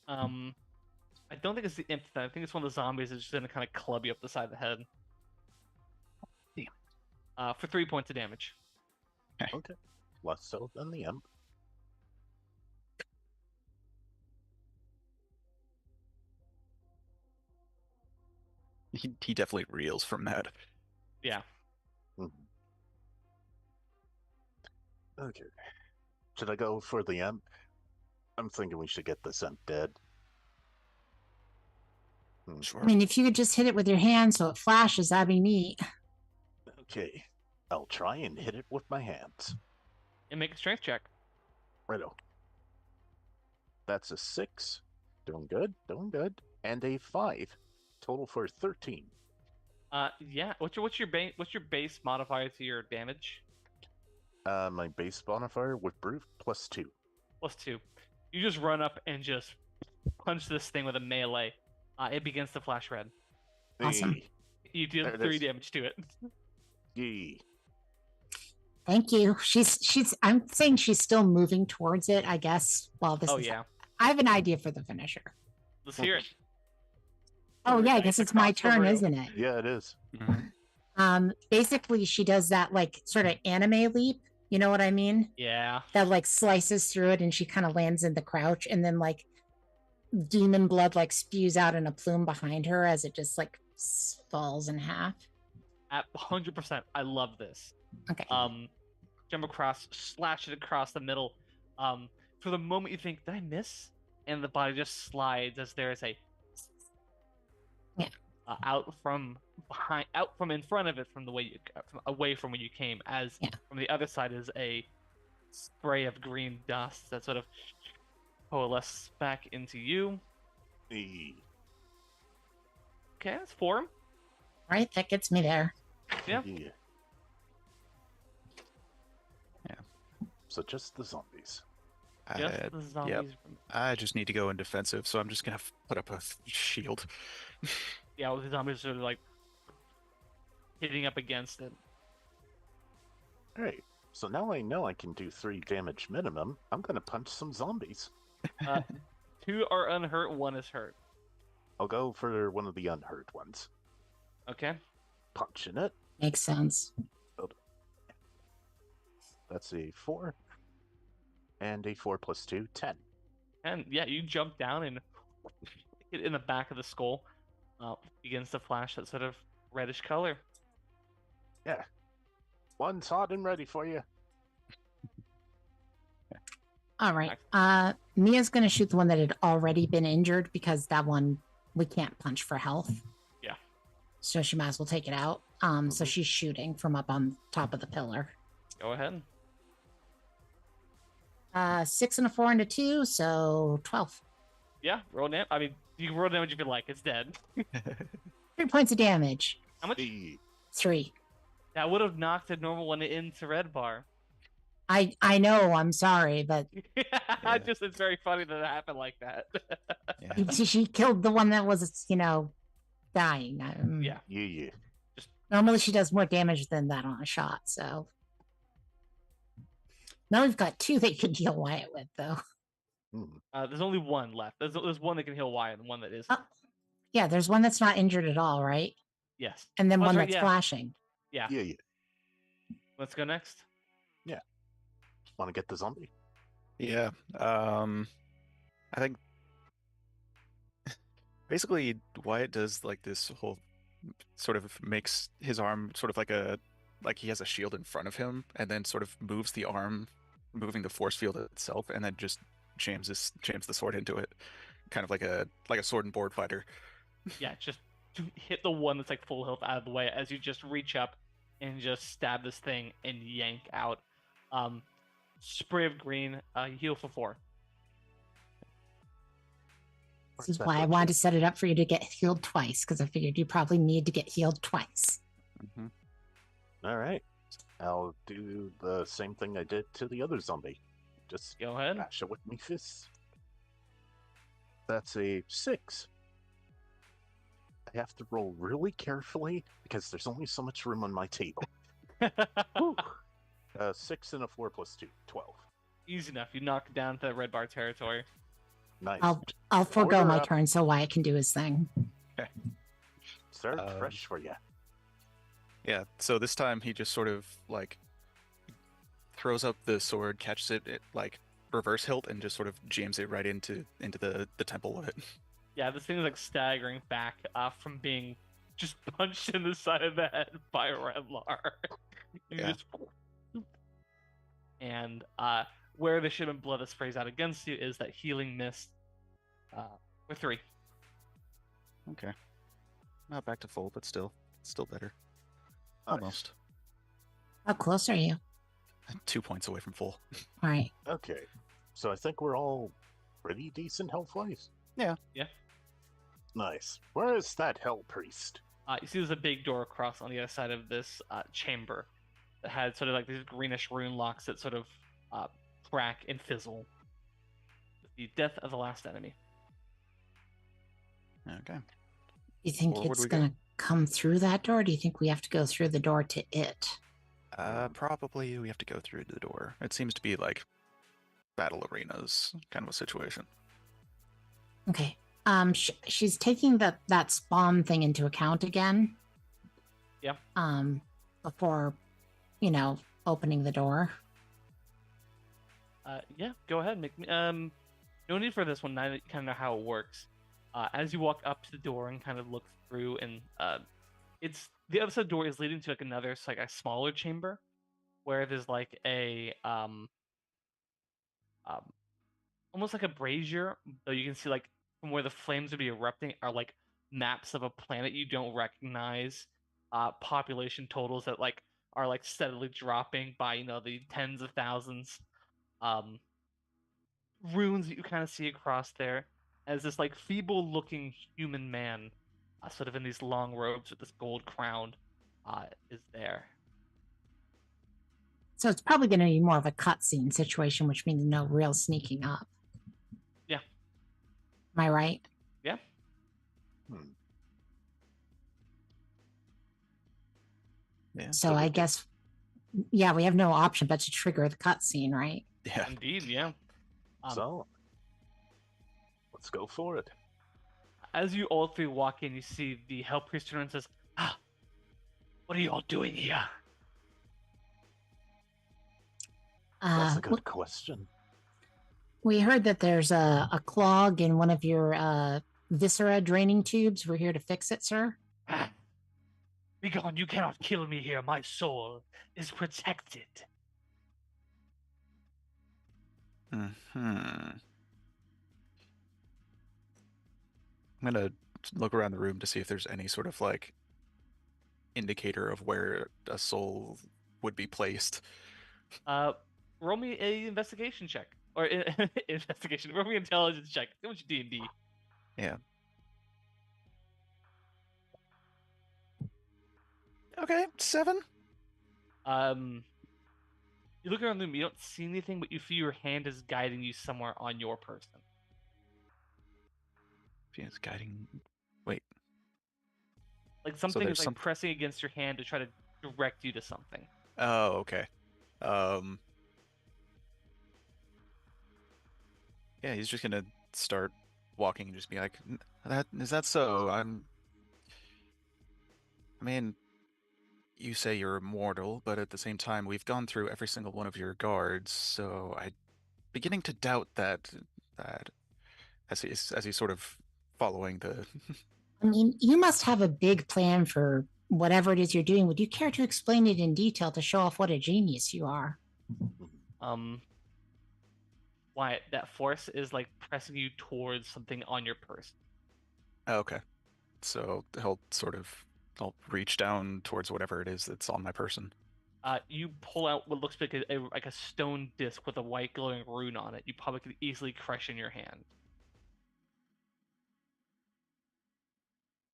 I don't think it's the imp. I think it's one of the zombies that's just gonna kind of club you up the side of the head. Damn. For 3 points of damage. Okay. Less so than the imp. He definitely reels from that. Yeah. Mhm. Okay. Should I go for the imp? I'm thinking we should get this imp dead. Sure. I mean, if you could just hit it with your hand so it flashes, that'd be neat. Okay. I'll try and hit it with my hands. And make a strength check. Righto. That's a 6. Doing good, doing good. And a 5. Total for 13. Yeah. What's your base modifier to your damage? My base modifier with brute +2. +2. You just run up and just punch this thing with a melee. It begins to flash red. Awesome. Hey, You deal There it 3 is. damage to it. yee. Thank you. I'm saying she's still moving towards it, I guess. Well, this Oh is yeah. I have an idea for the finisher. Let's hear it. Oh yeah, I Dice guess it's my across the turn, room. isn't it? Yeah, it is. Basically she does that like sort of anime leap, you know what I mean? Yeah. That like slices through it and she kind of lands in the crouch and then like demon blood like spews out in a plume behind her as it just like falls in half. At 100%. I love this. Okay. Jump across, slash it across the middle. For the moment you think, did I miss? And the body just slides as there is a out from behind, out from in front of it, from the way you away from where you came. As Yeah. from the other side is a spray of green dust that sort of coalesces back into you. Yee. Okay, that's 4. Right, that gets me there. Yeah. Yeah. Yeah. So just the zombies. Just the zombies. I just need to go in defensive, so I'm just gonna put up a shield. Yeah, well, the zombies are like hitting up against it. Alright. So now I know I can do 3 damage minimum. I'm gonna punch some zombies. 2 are unhurt, 1 is hurt. I'll go for one of the unhurt ones. Okay. Punching it. Makes sense. That's a 4. And a 4 + 2, 10. And yeah, you jump down and hit in the back of the skull. Begins to flash that sort of reddish color. Yeah. One's hot and ready for you. All right. Mia's gonna shoot the one that had already been injured because that one we can't punch for health. Yeah. So she might as well take it out. So she's shooting from up on top of the pillar. Go ahead. 6 and a 4 and a 2, so 12. Yeah, roll damage. I mean, you can roll damage if you like. It's dead. 3 points of damage. How much? 3. That would have knocked a normal one into red bar. I know, I'm sorry, but Just it's very funny that it happened like that. Yeah. she killed the one that was, dying. Yeah. Yeah. Normally she does more damage than that on a shot, so. Now we've got 2 that you can heal Wyatt with, though. There's only one left. There's one that can heal Wyatt and one that isn't. Yeah, there's one that's not injured at all, right? Yes. And then Oh, one right, that's yeah. flashing. Yeah. Yeah. Let's go next. Want to get the zombie? Yeah. I think basically Wyatt does like this whole sort of makes his arm sort of like he has a shield in front of him, and then sort of moves the arm, moving the force field itself, and then just jams the sword into it, kind of like a sword and board fighter. Yeah, just to hit the one that's like full health out of the way as you just reach up and just stab this thing and yank out. Spray of green, heal for 4. This is why I wanted to set it up for you to get healed twice, because I figured you probably need to get healed twice. All right. I'll do the same thing I did to the other zombie. Just Go ahead. bash it with me fists. That's a 6. I have to roll really carefully because there's only so much room on my table. Whew. 6 and a 4 plus 2, 12. Easy enough. You knock it down to red bar territory. Nice. I'll forego Order my up. turn so Wyatt can do his thing. Start fresh for you. Yeah, so this time he just sort of like throws up the sword, catches it like reverse hilt, and just sort of jams it right into the temple of it. Yeah, this thing is like staggering back from being just punched in the side of the head by a Redlar. Yeah. And where the shipment blood that sprays out against you is that healing mist for 3. Okay. Not back to full, but still better. Nice. Almost. How close are you? 2 points away from full. All right. Okay. So I think we're all pretty decent health-wise. Yeah. Nice. Where is that hell priest? You see there's a big door across on the other side of this chamber that had sort of like these greenish rune locks that sort of crack and fizzle. The death of the last enemy. Okay. Do you think Forward it's we go. going to come through that door? Or do you think we have to go through the door to it? Probably we have to go through the door. It seems to be like battle arenas kind of a situation. Okay. She's taking that spawn thing into account again. Yeah. Before, opening the door. Yeah, go ahead. Make me. No need for this one. Now that you kind of know how it works. As you walk up to the door and kind of look through, and it's the other side of the door is leading to like another, it's like a smaller chamber, where there's like a almost like a brazier, though you can see like from where the flames would be erupting are like maps of a planet you don't recognize, population totals that like are like steadily dropping by the tens of thousands, runes that you kind of see across there as this like feeble looking human man, sort of in these long robes with this gold crown, is there. So it's probably going to be more of a cutscene situation, which means no real sneaking up. Yeah. Am I right? Yeah. Yeah. So I guess, yeah, we have no option but to trigger the cutscene, right? Yeah. Indeed, yeah. So, let's go for it. As you all three walk in, you see the Hell Priest turn and says, what are you all doing here? That's a good question. We heard that there's a clog in one of your viscera draining tubes. We're here to fix it, sir. Begone, you cannot kill me here. My soul is protected. I'm gonna look around the room to see if there's any sort of like indicator of where a soul would be placed. Roll me a investigation check or investigation. Roll me an intelligence check. How much D&D? Yeah. Okay, 7. You look around the room. You don't see anything, but you feel your hand is guiding you somewhere on your person. It's guiding. Wait. Like something there's is like some- pressing against your hand to try to direct you to something. Oh, okay. Yeah, he's just gonna start walking and just be like, "That is that so? I mean, you say you're immortal, but at the same time, we've gone through every single one of your guards, so I'm beginning to doubt that as he's sort of following the." I mean, you must have a big plan for whatever it is you're doing. Would you care to explain it in detail to show off what a genius you are? Why that force is like pressing you towards something on your person. Okay, so I'll reach down towards whatever it is that's on my person. You pull out what looks like a stone disc with a white glowing rune on it. You probably could easily crush in your hand.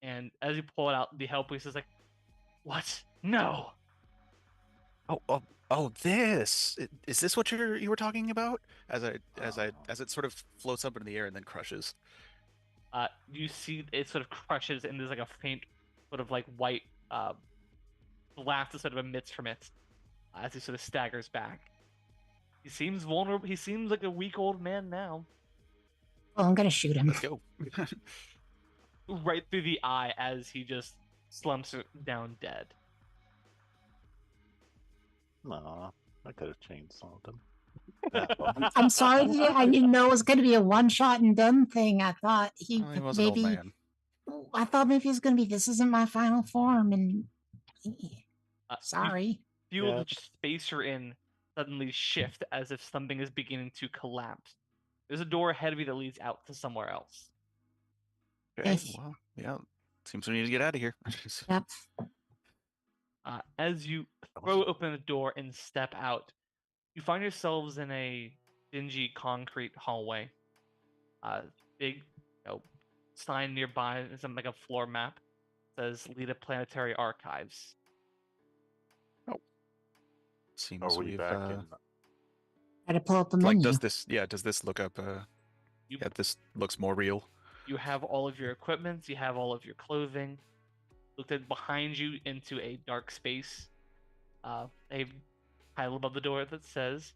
And as you pull it out, the hell priest is like, "What? No!" Oh, this is this what you were talking about? As it sort of floats up into the air and then crushes. You see it sort of crushes, and there's like a faint, sort of like white blast that sort of emits from it as he sort of staggers back. He seems vulnerable. He seems like a weak old man now. Well, I'm going to shoot him. Let's go. Right through the eye as he just slumps down dead. Aw, I could have chainsawed him. I'm sorry. I didn't know it was going to be a one shot and done thing. I thought he Well, he was an old maybe. man. I thought maybe it was going to be this isn't my final form, and sorry. You feel Yeah. the space you're in suddenly shift as if something is beginning to collapse. There's a door ahead of you that leads out to somewhere else. Okay, Yes. well, yeah. Seems we need to get out of here. Yep. As you throw open the door and step out, you find yourselves in a dingy concrete hallway. Big, sign nearby is like a floor map. It says "Lita Planetary Archives." Seems Are we we've back in? Try to pull up the like menu. does this look up You, yeah, this looks more real. you have all of your equipment. You have all of your clothing. Looked at behind you into a dark space. A title above the door that says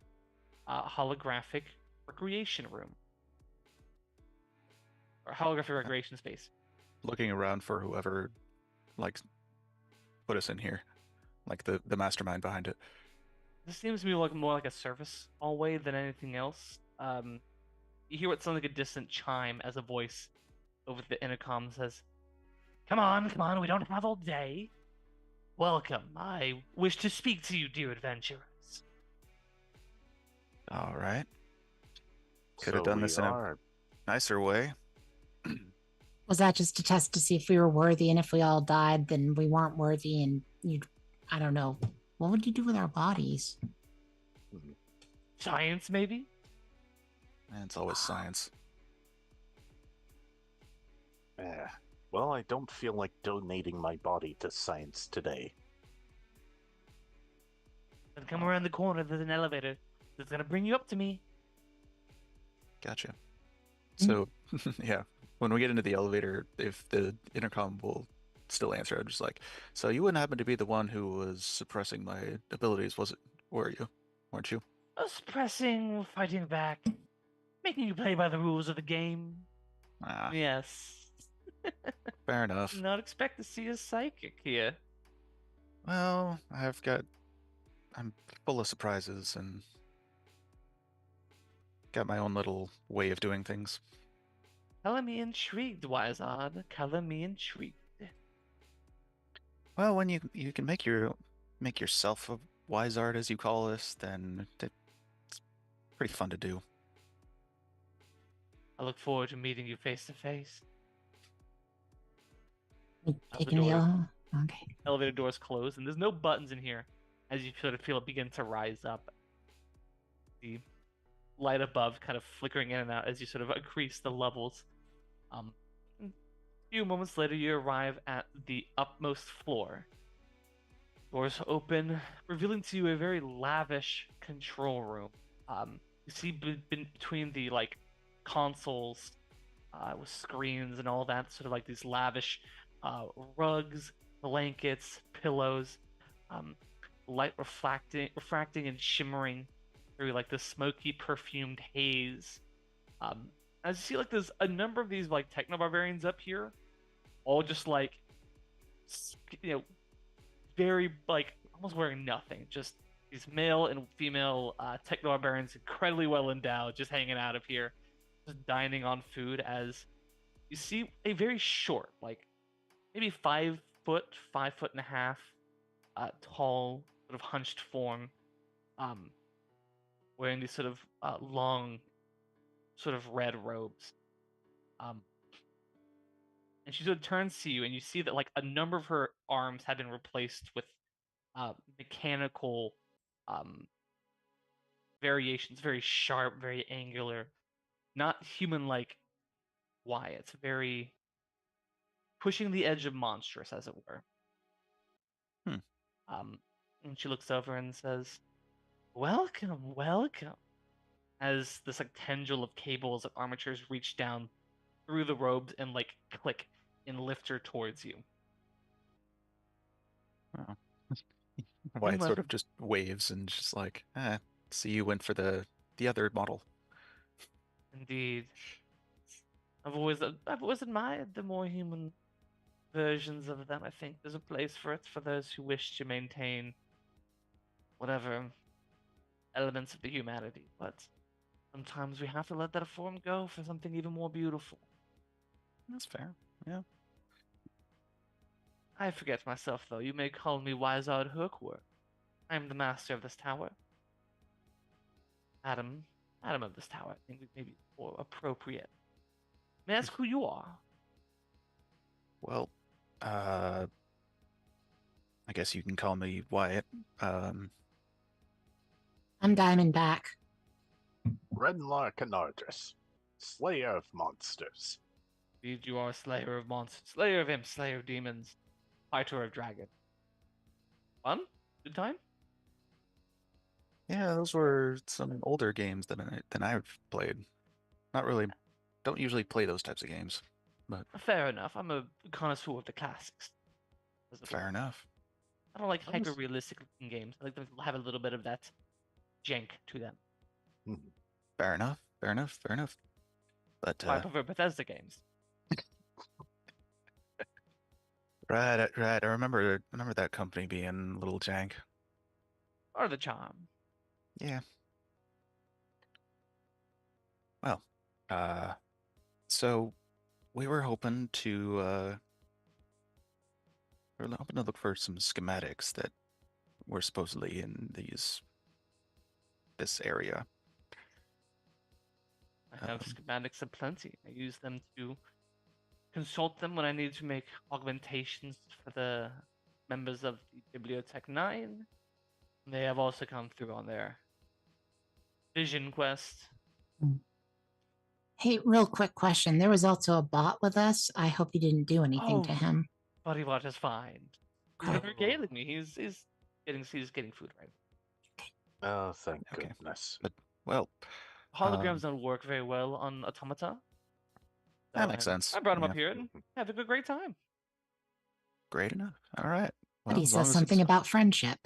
"Holographic Recreation Room" or "Holographic Recreation Space." Looking around for whoever like put us in here. Like the mastermind behind it. This seems to be more like a service hallway than anything else. You hear what sounds like a distant chime as a voice over the intercom says, come on, we don't have all day. Welcome, I wish to speak to you, dear adventurers." All right. Could have So done we this in a are. nicer way. Was that just a test to see if we were worthy? And if we all died, then we weren't worthy, and you'd, I don't know. What would you do with our bodies? Science, maybe? And it's always science. Well, I don't feel like donating my body to science today. Then come around the corner, there's an elevator that's gonna bring you up to me. Gotcha. So, yeah, when we get into the elevator, if the intercom will still answer, I'm just like, so you wouldn't happen to be the one who was suppressing my abilities, was it? Were you? Weren't you? Us pressing, fighting back, making you play by the rules of the game. Ah, Yes. fair enough. Did not expect to see a psychic here. Well, I'm full of surprises and got my own little way of doing things. Color me intrigued, Wizard. Color me intrigued. Well, when you can make yourself a wizard, as you call this, then it's pretty fun to do. I look forward to meeting you face to face. Taking the okay. Elevator doors close, and there's no buttons in here. As you sort of feel it begin to rise up, the light above kind of flickering in and out as you sort of increase the levels. A few moments later, you arrive at the upmost floor. Doors open, revealing to you a very lavish control room. You see between the consoles with screens and all that, sort of like these lavish rugs, blankets, pillows, light refracting and shimmering through like the smoky, perfumed haze. As you see, like there's a number of these like techno barbarians up here, all just like, very like almost wearing nothing, just these male and female techno barbarians, incredibly well endowed, just hanging out up here, just dining on food. As you see a very short, like maybe 5 foot, 5 foot and a half, tall, sort of hunched form, wearing these sort of long, sort of red robes. And she sort of turns to you, and you see that like a number of her arms have been replaced with mechanical variations, very sharp, very angular, not human-like Wyatts, very pushing the edge of monstrous, as it were. And she looks over and says, "Welcome, welcome." As this like tendril of cables and armatures reach down through the robes and like click and lift her towards you. Oh. Wyatt must- sort of just waves and just like, see you went for the other model. Indeed. I've always admired the more human versions of them. I think there's a place for it for those who wish to maintain whatever elements of the humanity, but sometimes we have to let that form go for something even more beautiful. That's fair. Yeah. I forget myself, though. You may call me Wizard Hookwork. I am the master of this tower. Adam of this tower. I think may be more appropriate. May I ask who you are? Well, I guess you can call me Wyatt. I'm Diamondback. Renlar Canardris, Slayer of Monsters. Indeed, you are Slayer of monsters, Slayer of imps, Slayer of demons, Fighter of dragon. Fun? Good time? Yeah, those were some older games than I've played. Not really. Don't usually play those types of games, but Fair enough. I'm a connoisseur of the classics. fair enough. I don't like I'm s- hyper-realistic looking games. I like them to have a little bit of that jank to them. Fair enough. Fair enough. Fair enough. But I prefer Bethesda games. right. I remember that company being a little jank. Or the charm. Yeah. Well, so we were hoping to look for some schematics that were supposedly in this area. I have schematics aplenty. I use them to consult them when I need to make augmentations for the members of the Bibliotech 9. They have also come through on their vision quest. Hey, real quick question. There was also a bot with us. I hope you didn't do anything to Oh. him. Bodybot is fine. He's Okay. regaling me. He's getting food right. Oh, thank Okay. goodness. But well, Holograms don't work very well on automata. that makes sense. I brought him Yeah. up here and having a great time. Great enough. All right. But Well, he as long says as something it's- about friendship.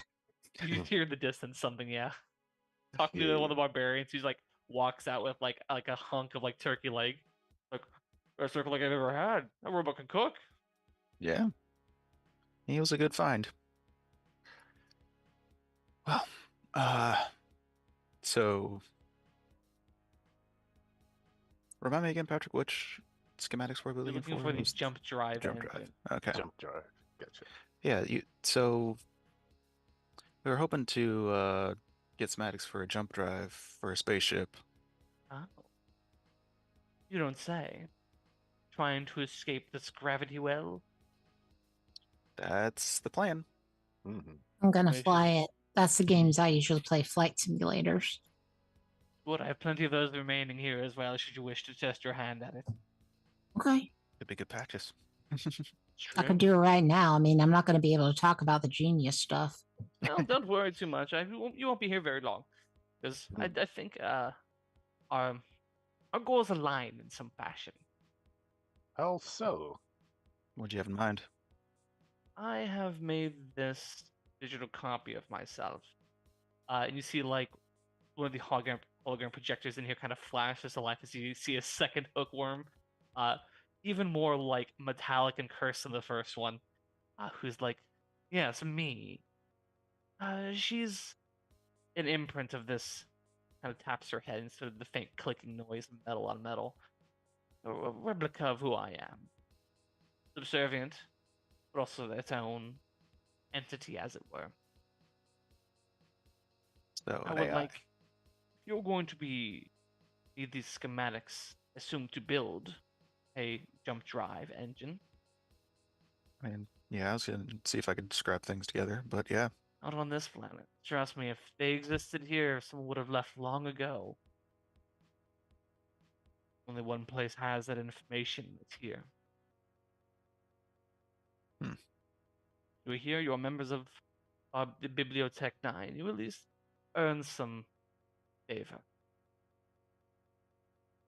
You hear in the distance something, yeah. Talking to one of the barbarians who's like walks out with like a hunk of like turkey leg. Like best turkey leg I've ever had. That robot can cook. Yeah. He was a good find. Well, so remind me again, Patrick, which schematics were we You're looking looking for the Was jump drive jump engine. drive. Okay. Jump drive. Gotcha. Yeah, so we were hoping to get schematics for a jump drive for a spaceship. Oh. You don't say. Trying to escape this gravity well? That's the plan. Mhm. I'm gonna Maybe fly it. That's the games I usually play, flight simulators. Good, I have plenty of those remaining here as well, should you wish to test your hand at it. Okay. Could be good practice. I could True. do it right now. I mean, I'm not going to be able to talk about the genius stuff. Well, don't worry too much. You won't be here very long, because I think our our goals align in some fashion. How so? What do you have in mind? I have made this digital copy of myself, and you see like one of the hologram projectors in here kind of flashes to life as you see a second hookworm, uh, even more like metallic and cursed than the first one, who's like, "Yes, me." She's an imprint of this. Kind of taps her head instead of the faint clicking noise of metal on metal. A replica of who I am. Subservient, but also its own entity, as it were. So, I an would AI. like, if you're going to need these schematics assumed to build a jump drive engine, I mean, yeah, I was gonna see if I could scrap things together, but yeah. not on this planet. Trust me, if they existed here, someone would have left long ago. Only one place has that information. It's here. Hmm. You're here. You're members of the Bibliotech 9. You at least earn some favor.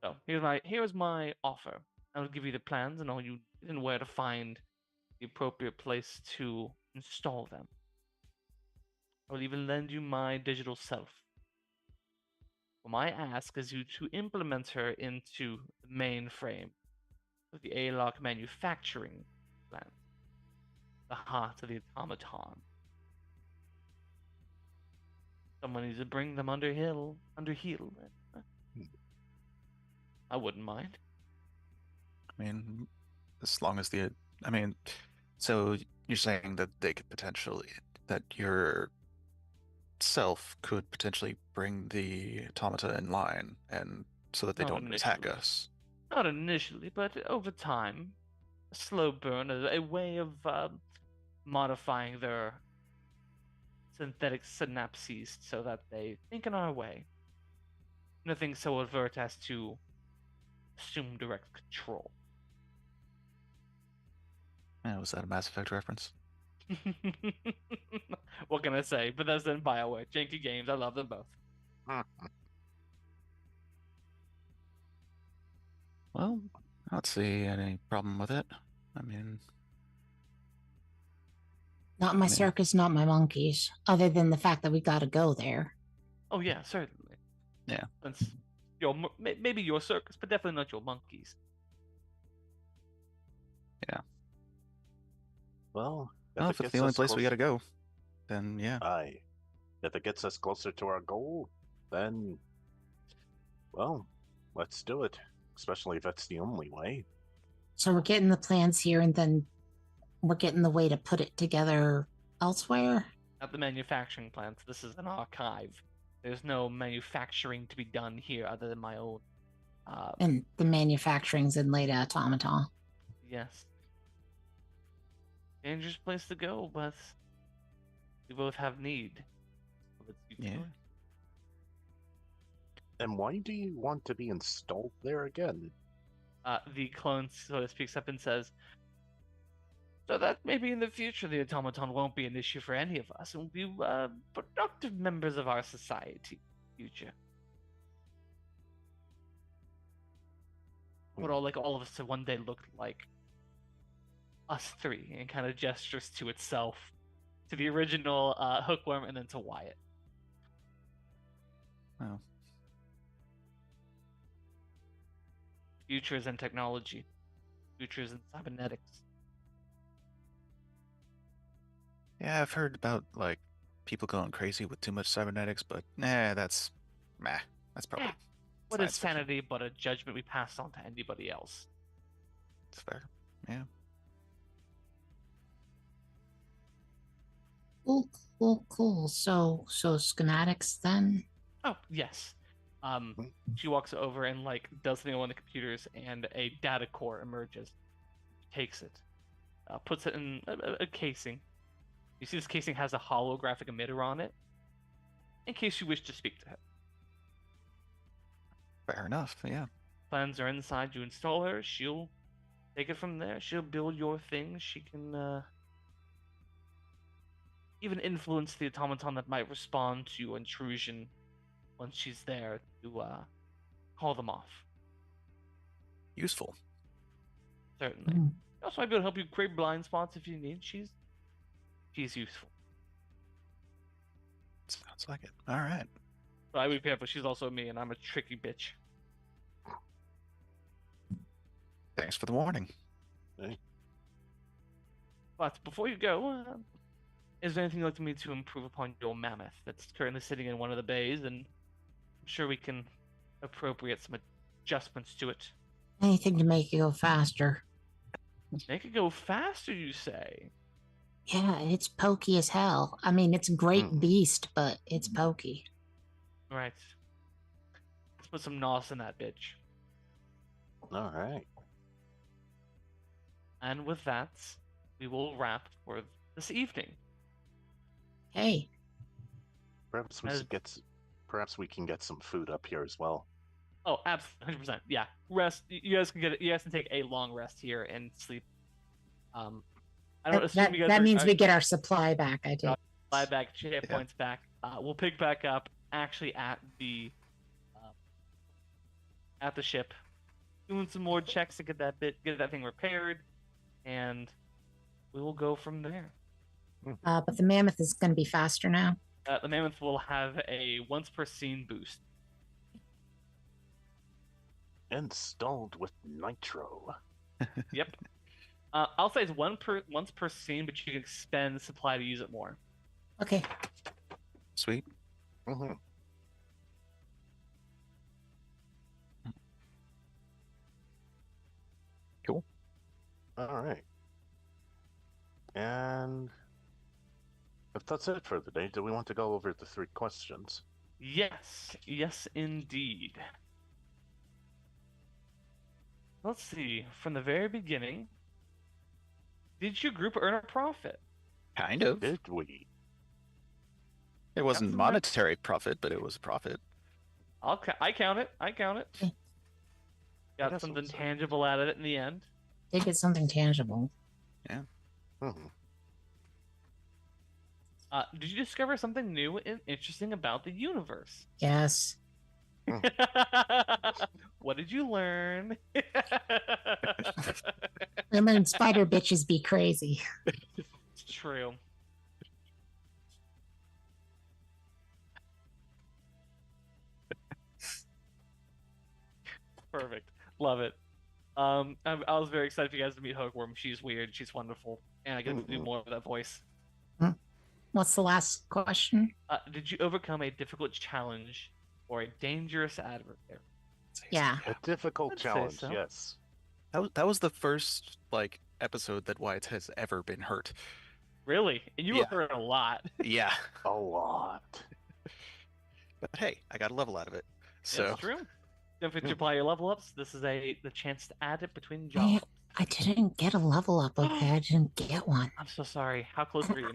So here's my offer. I'll give you the plans and all you need and where to find the appropriate place to install them. I will even lend you my digital self. What my ask is you to implement her into the mainframe of the A-Lock manufacturing plant, the heart of the automaton. Someone needs to bring them under heel. I wouldn't mind. I mean, as long as I mean, so you're saying that they could potentially, that your self could potentially bring the automata in line, and so that they Not don't attack initially. us. Not initially, but over time. A slow burn, a way of modifying their synthetic synapses so that they think in our way. Nothing so overt as to assume direct control. Was that a Mass Effect reference? What can I say? Bethesda and BioWare, janky games. I love them both. Well, I don't see any problem with it. I mean, Not my Yeah. circus, not my monkeys, other than the fact that we got to go there. Oh yeah, certainly. Yeah. Since maybe your circus, but definitely not your monkeys. Well, well, if if it it's gets the only us place we close, gotta go, then yeah. aye. If it gets us closer to our goal, then, well, let's do it. Especially if that's the only way. So we're getting the plans here, and then we're getting the way to put it together elsewhere. At the manufacturing plants, this is an archive. There's no manufacturing to be done here other than my own. And the manufacturing's in Leda Automaton. Yes. Dangerous place to go, but we both have need of its utility. Yeah. And why do you want to be installed there again? The clone sort of speaks up and says, so that maybe in the future the automaton won't be an issue for any of us and will be productive members of our society in the future. Would all of us to one day look like us three, and kind of gestures to itself, to the original hookworm, and then to Wyatt. Oh. Future is in technology. Future is in cybernetics. Yeah, I've heard about like people going crazy with too much cybernetics, but that's probably What is science fiction. sanity but a judgment we pass on to anybody else? It's fair. Yeah. Cool. So schematics then. Oh yes. She walks over and like does something on the computers, and a data core emerges. Takes it. puts it in a casing. You see this casing has a holographic emitter on it, in case you wish to speak to her. Fair enough. Yeah. Plans are inside. You install her. She'll take it from there. She'll build your things. She can even influence the automaton that might respond to your intrusion once she's there to call them off. Useful. Certainly. Mm. She also might be able to help you create blind spots if you need. She's useful. Sounds like it. All right. But I would be careful. She's also me, and I'm a tricky bitch. Thanks for the warning. But before you go, is there anything you'd like me to improve upon your mammoth that's currently sitting in one of the bays? And I'm sure we can appropriate some adjustments to it. Anything to make it go faster. Make it go faster, you say? Yeah, it's pokey as hell. I mean, it's a great beast, but it's pokey. Right. Let's put some nos in that bitch. All right. And with that, we will wrap for this evening. Hey, Perhaps we can get some food up here as well. Oh, absolutely, 100%. Yeah, rest. You guys can get it. You guys can take a long rest here and sleep. I don't assume you guys. that means we get our supply back. I do. Fly back, hit points back. We'll pick back up actually at the ship, doing some more checks to get that thing repaired, and we will go from there. But the mammoth is going to be faster now. The mammoth will have a once per scene boost. Installed with nitro. Yep. I'll say it's once per scene, but you can expend supply to use it more. Okay. Sweet. Mm-hmm. Cool. All right. And if that's it for the day, do we want to go over the 3 questions? Yes, indeed. Let's see. From the very beginning, did your group earn a profit? Kind of. Did we? It wasn't That's monetary profit, but it was a profit. I count it. Okay. Got That's something what's up. tangible out of it in the end. Did get something tangible. Mm-hmm. Did you discover something new and interesting about the universe? Yes. What did you learn? Women and spider bitches be crazy. It's true. Perfect. Love it. I was very excited for you guys to meet Hookworm. She's weird. She's wonderful. And I get to do more of that voice. What's the last question? Did you overcome a difficult challenge or a dangerous adversary? Yeah. A difficult I'd say challenge, so. yes. That was the first episode that Wyatt has ever been hurt. Really? And you were Yeah. hurt a lot. Yeah. A lot. But hey, I got a level out of it. So That's true. Don't forget to apply your level ups. This is the chance to add it between I, jobs. I didn't get a level up, okay? I didn't get one. I'm so sorry. How close were you?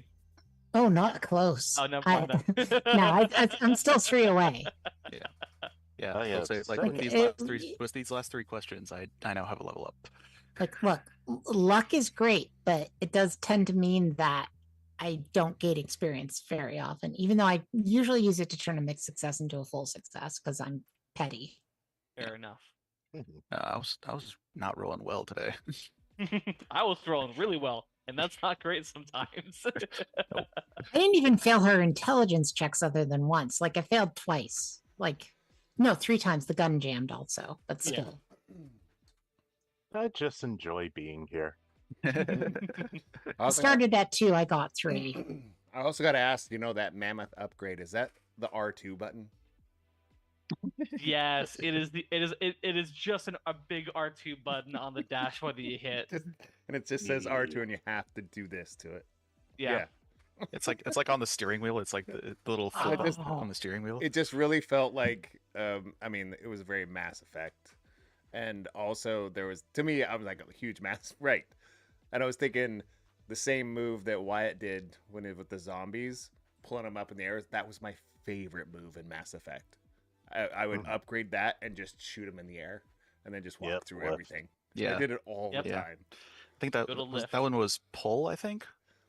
Oh, not close. Oh, never mind then. No, I'm still 3 away. yeah, Oh, yeah, I'll say, it's with like- these last 3 questions, I now have a level up. Like, look, luck is great, but it does tend to mean that I don't gain experience very often, even though I usually use it to turn a mixed success into a full success because I'm petty. Fair enough. I was not rolling well today. I was throwing really well, and that's not great sometimes. I didn't even fail her intelligence checks other than once. Like, I failed twice. No, 3 times. The gun jammed also, but Yeah. still. I just enjoy being here. I Also started at 2, I got 3. I also got to ask, that mammoth upgrade, is that the R2 button? Yes, it is just a big R2 button on the dashboard that you hit. And it just says R2 and you have to do this to it. Yeah. It's like on the steering wheel. It's like the little Oh, flip it just- on the steering wheel. It just really felt like, it was a very Mass Effect. And also there was, to me, I was like a huge Mass, right. And I was thinking the same move that Wyatt did when it with the zombies, pulling them up in the air. That was my favorite move in Mass Effect. I would upgrade that and just shoot them in the air, and then just walk Yep, through lift. everything. Yeah. I did it all Yep. the Yeah. time. I think that Go to was, lift. that one was pull, I think.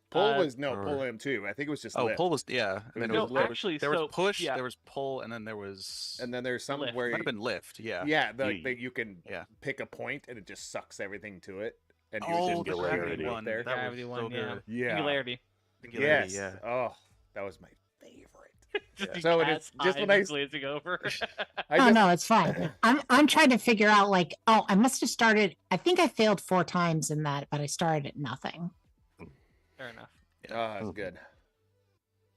Pull Uh, was or- pull him too. I think it was just Oh, lift. pull was yeah. It And then was no, just lift. actually, there was so push, yeah, there was pull, and then there was And then there's some Lift. where might have been lift. Yeah. yeah, like Ye- that you can Yeah. pick a point and it just sucks everything to it, and you Oh, just the Singularity. gravity up one. there. That Gravity was so one, yeah. good. Yeah. Singularity. Singularity, Yes. yeah. Oh, that was my favorite. Just Yeah. the So it cat's is- just eyes when I- glazing over. I Oh just, no, it's fine. I'm trying to figure out like, oh, I must have started. I think I failed 4 times in that, but I started at nothing. Fair enough. oh, it's good.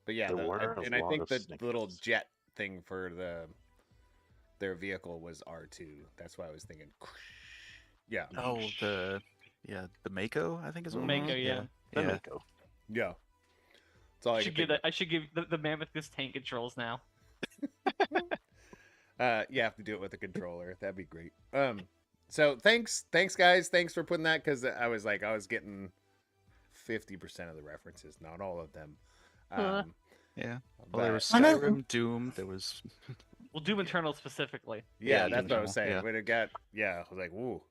But yeah, There were a and I lot think of the little snickers. jet thing for their vehicle was R2. That's why I was thinking. Yeah. Oh, the Mako, I think is what. Mako, yeah. The Yeah. Mako. Yeah. That's all I I can should give think that. I should give the mammoth this tank controls now. You have to do it with a controller. That'd be great. So thanks guys. Thanks for putting that, because I was getting 50% of the references, not all of them. Yeah. Well, there was I know- Skyrim, Doom. There was We'll do Eternal specifically. yeah, yeah, that's what I was saying. yeah. When it got I was like, woo.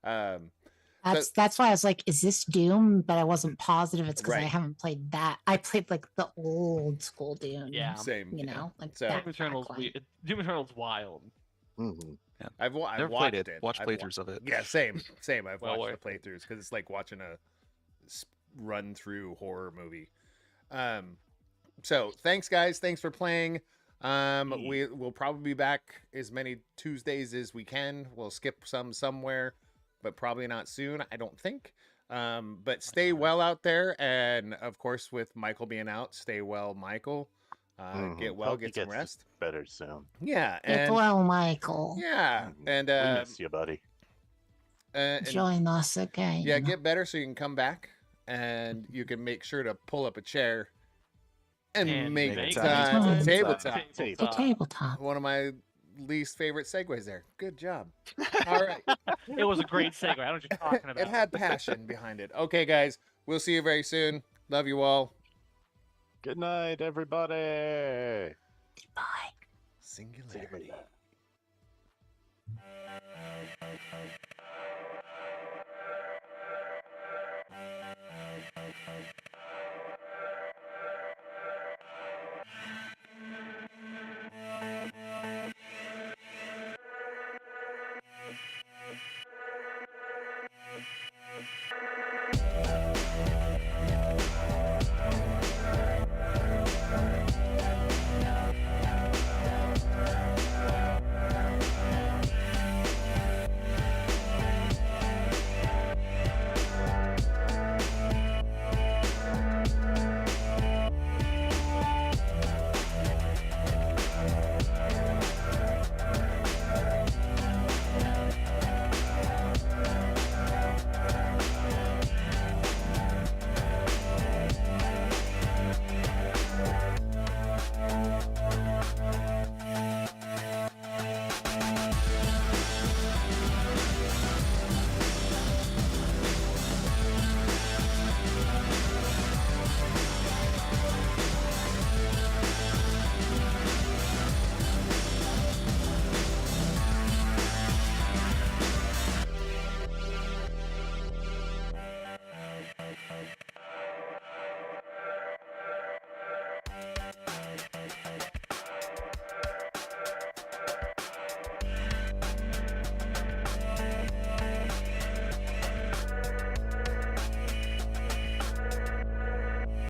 That's why I was like, is this Doom? But I wasn't positive. It's because I Right. haven't played that. I played like the old school Doom. Yeah. Same. You know, like So- back Doom Eternal's when. Doom Eternal's wild. Mhm. I've never watched played it. Watched I've playthroughs of it. Yeah, same. I've Well watched the worth it. playthroughs because it's like watching a run through horror movie. So thanks guys. Thanks for playing. We'll probably be back as many Tuesdays as we can. We'll skip some somewhere, but probably not soon, I don't think. But stay well out there, and of course with Michael being out, stay well, Michael. Get well, Hope he get some gets rest. better soon. Yeah, Get and well, Michael. yeah, Mhm. and We miss you, buddy. and Join us again. yeah, get better so you can come back, and you can make sure to pull up a chair and, And make make time time. to tabletop. the tabletop. One of my least favorite segues there. Good job. All right. It was a great segue. I don't know what you're talking about. It had passion behind it. Okay, guys. We'll see you very soon. Love you all. Good night, everybody. Goodbye. Singularity. Singularity.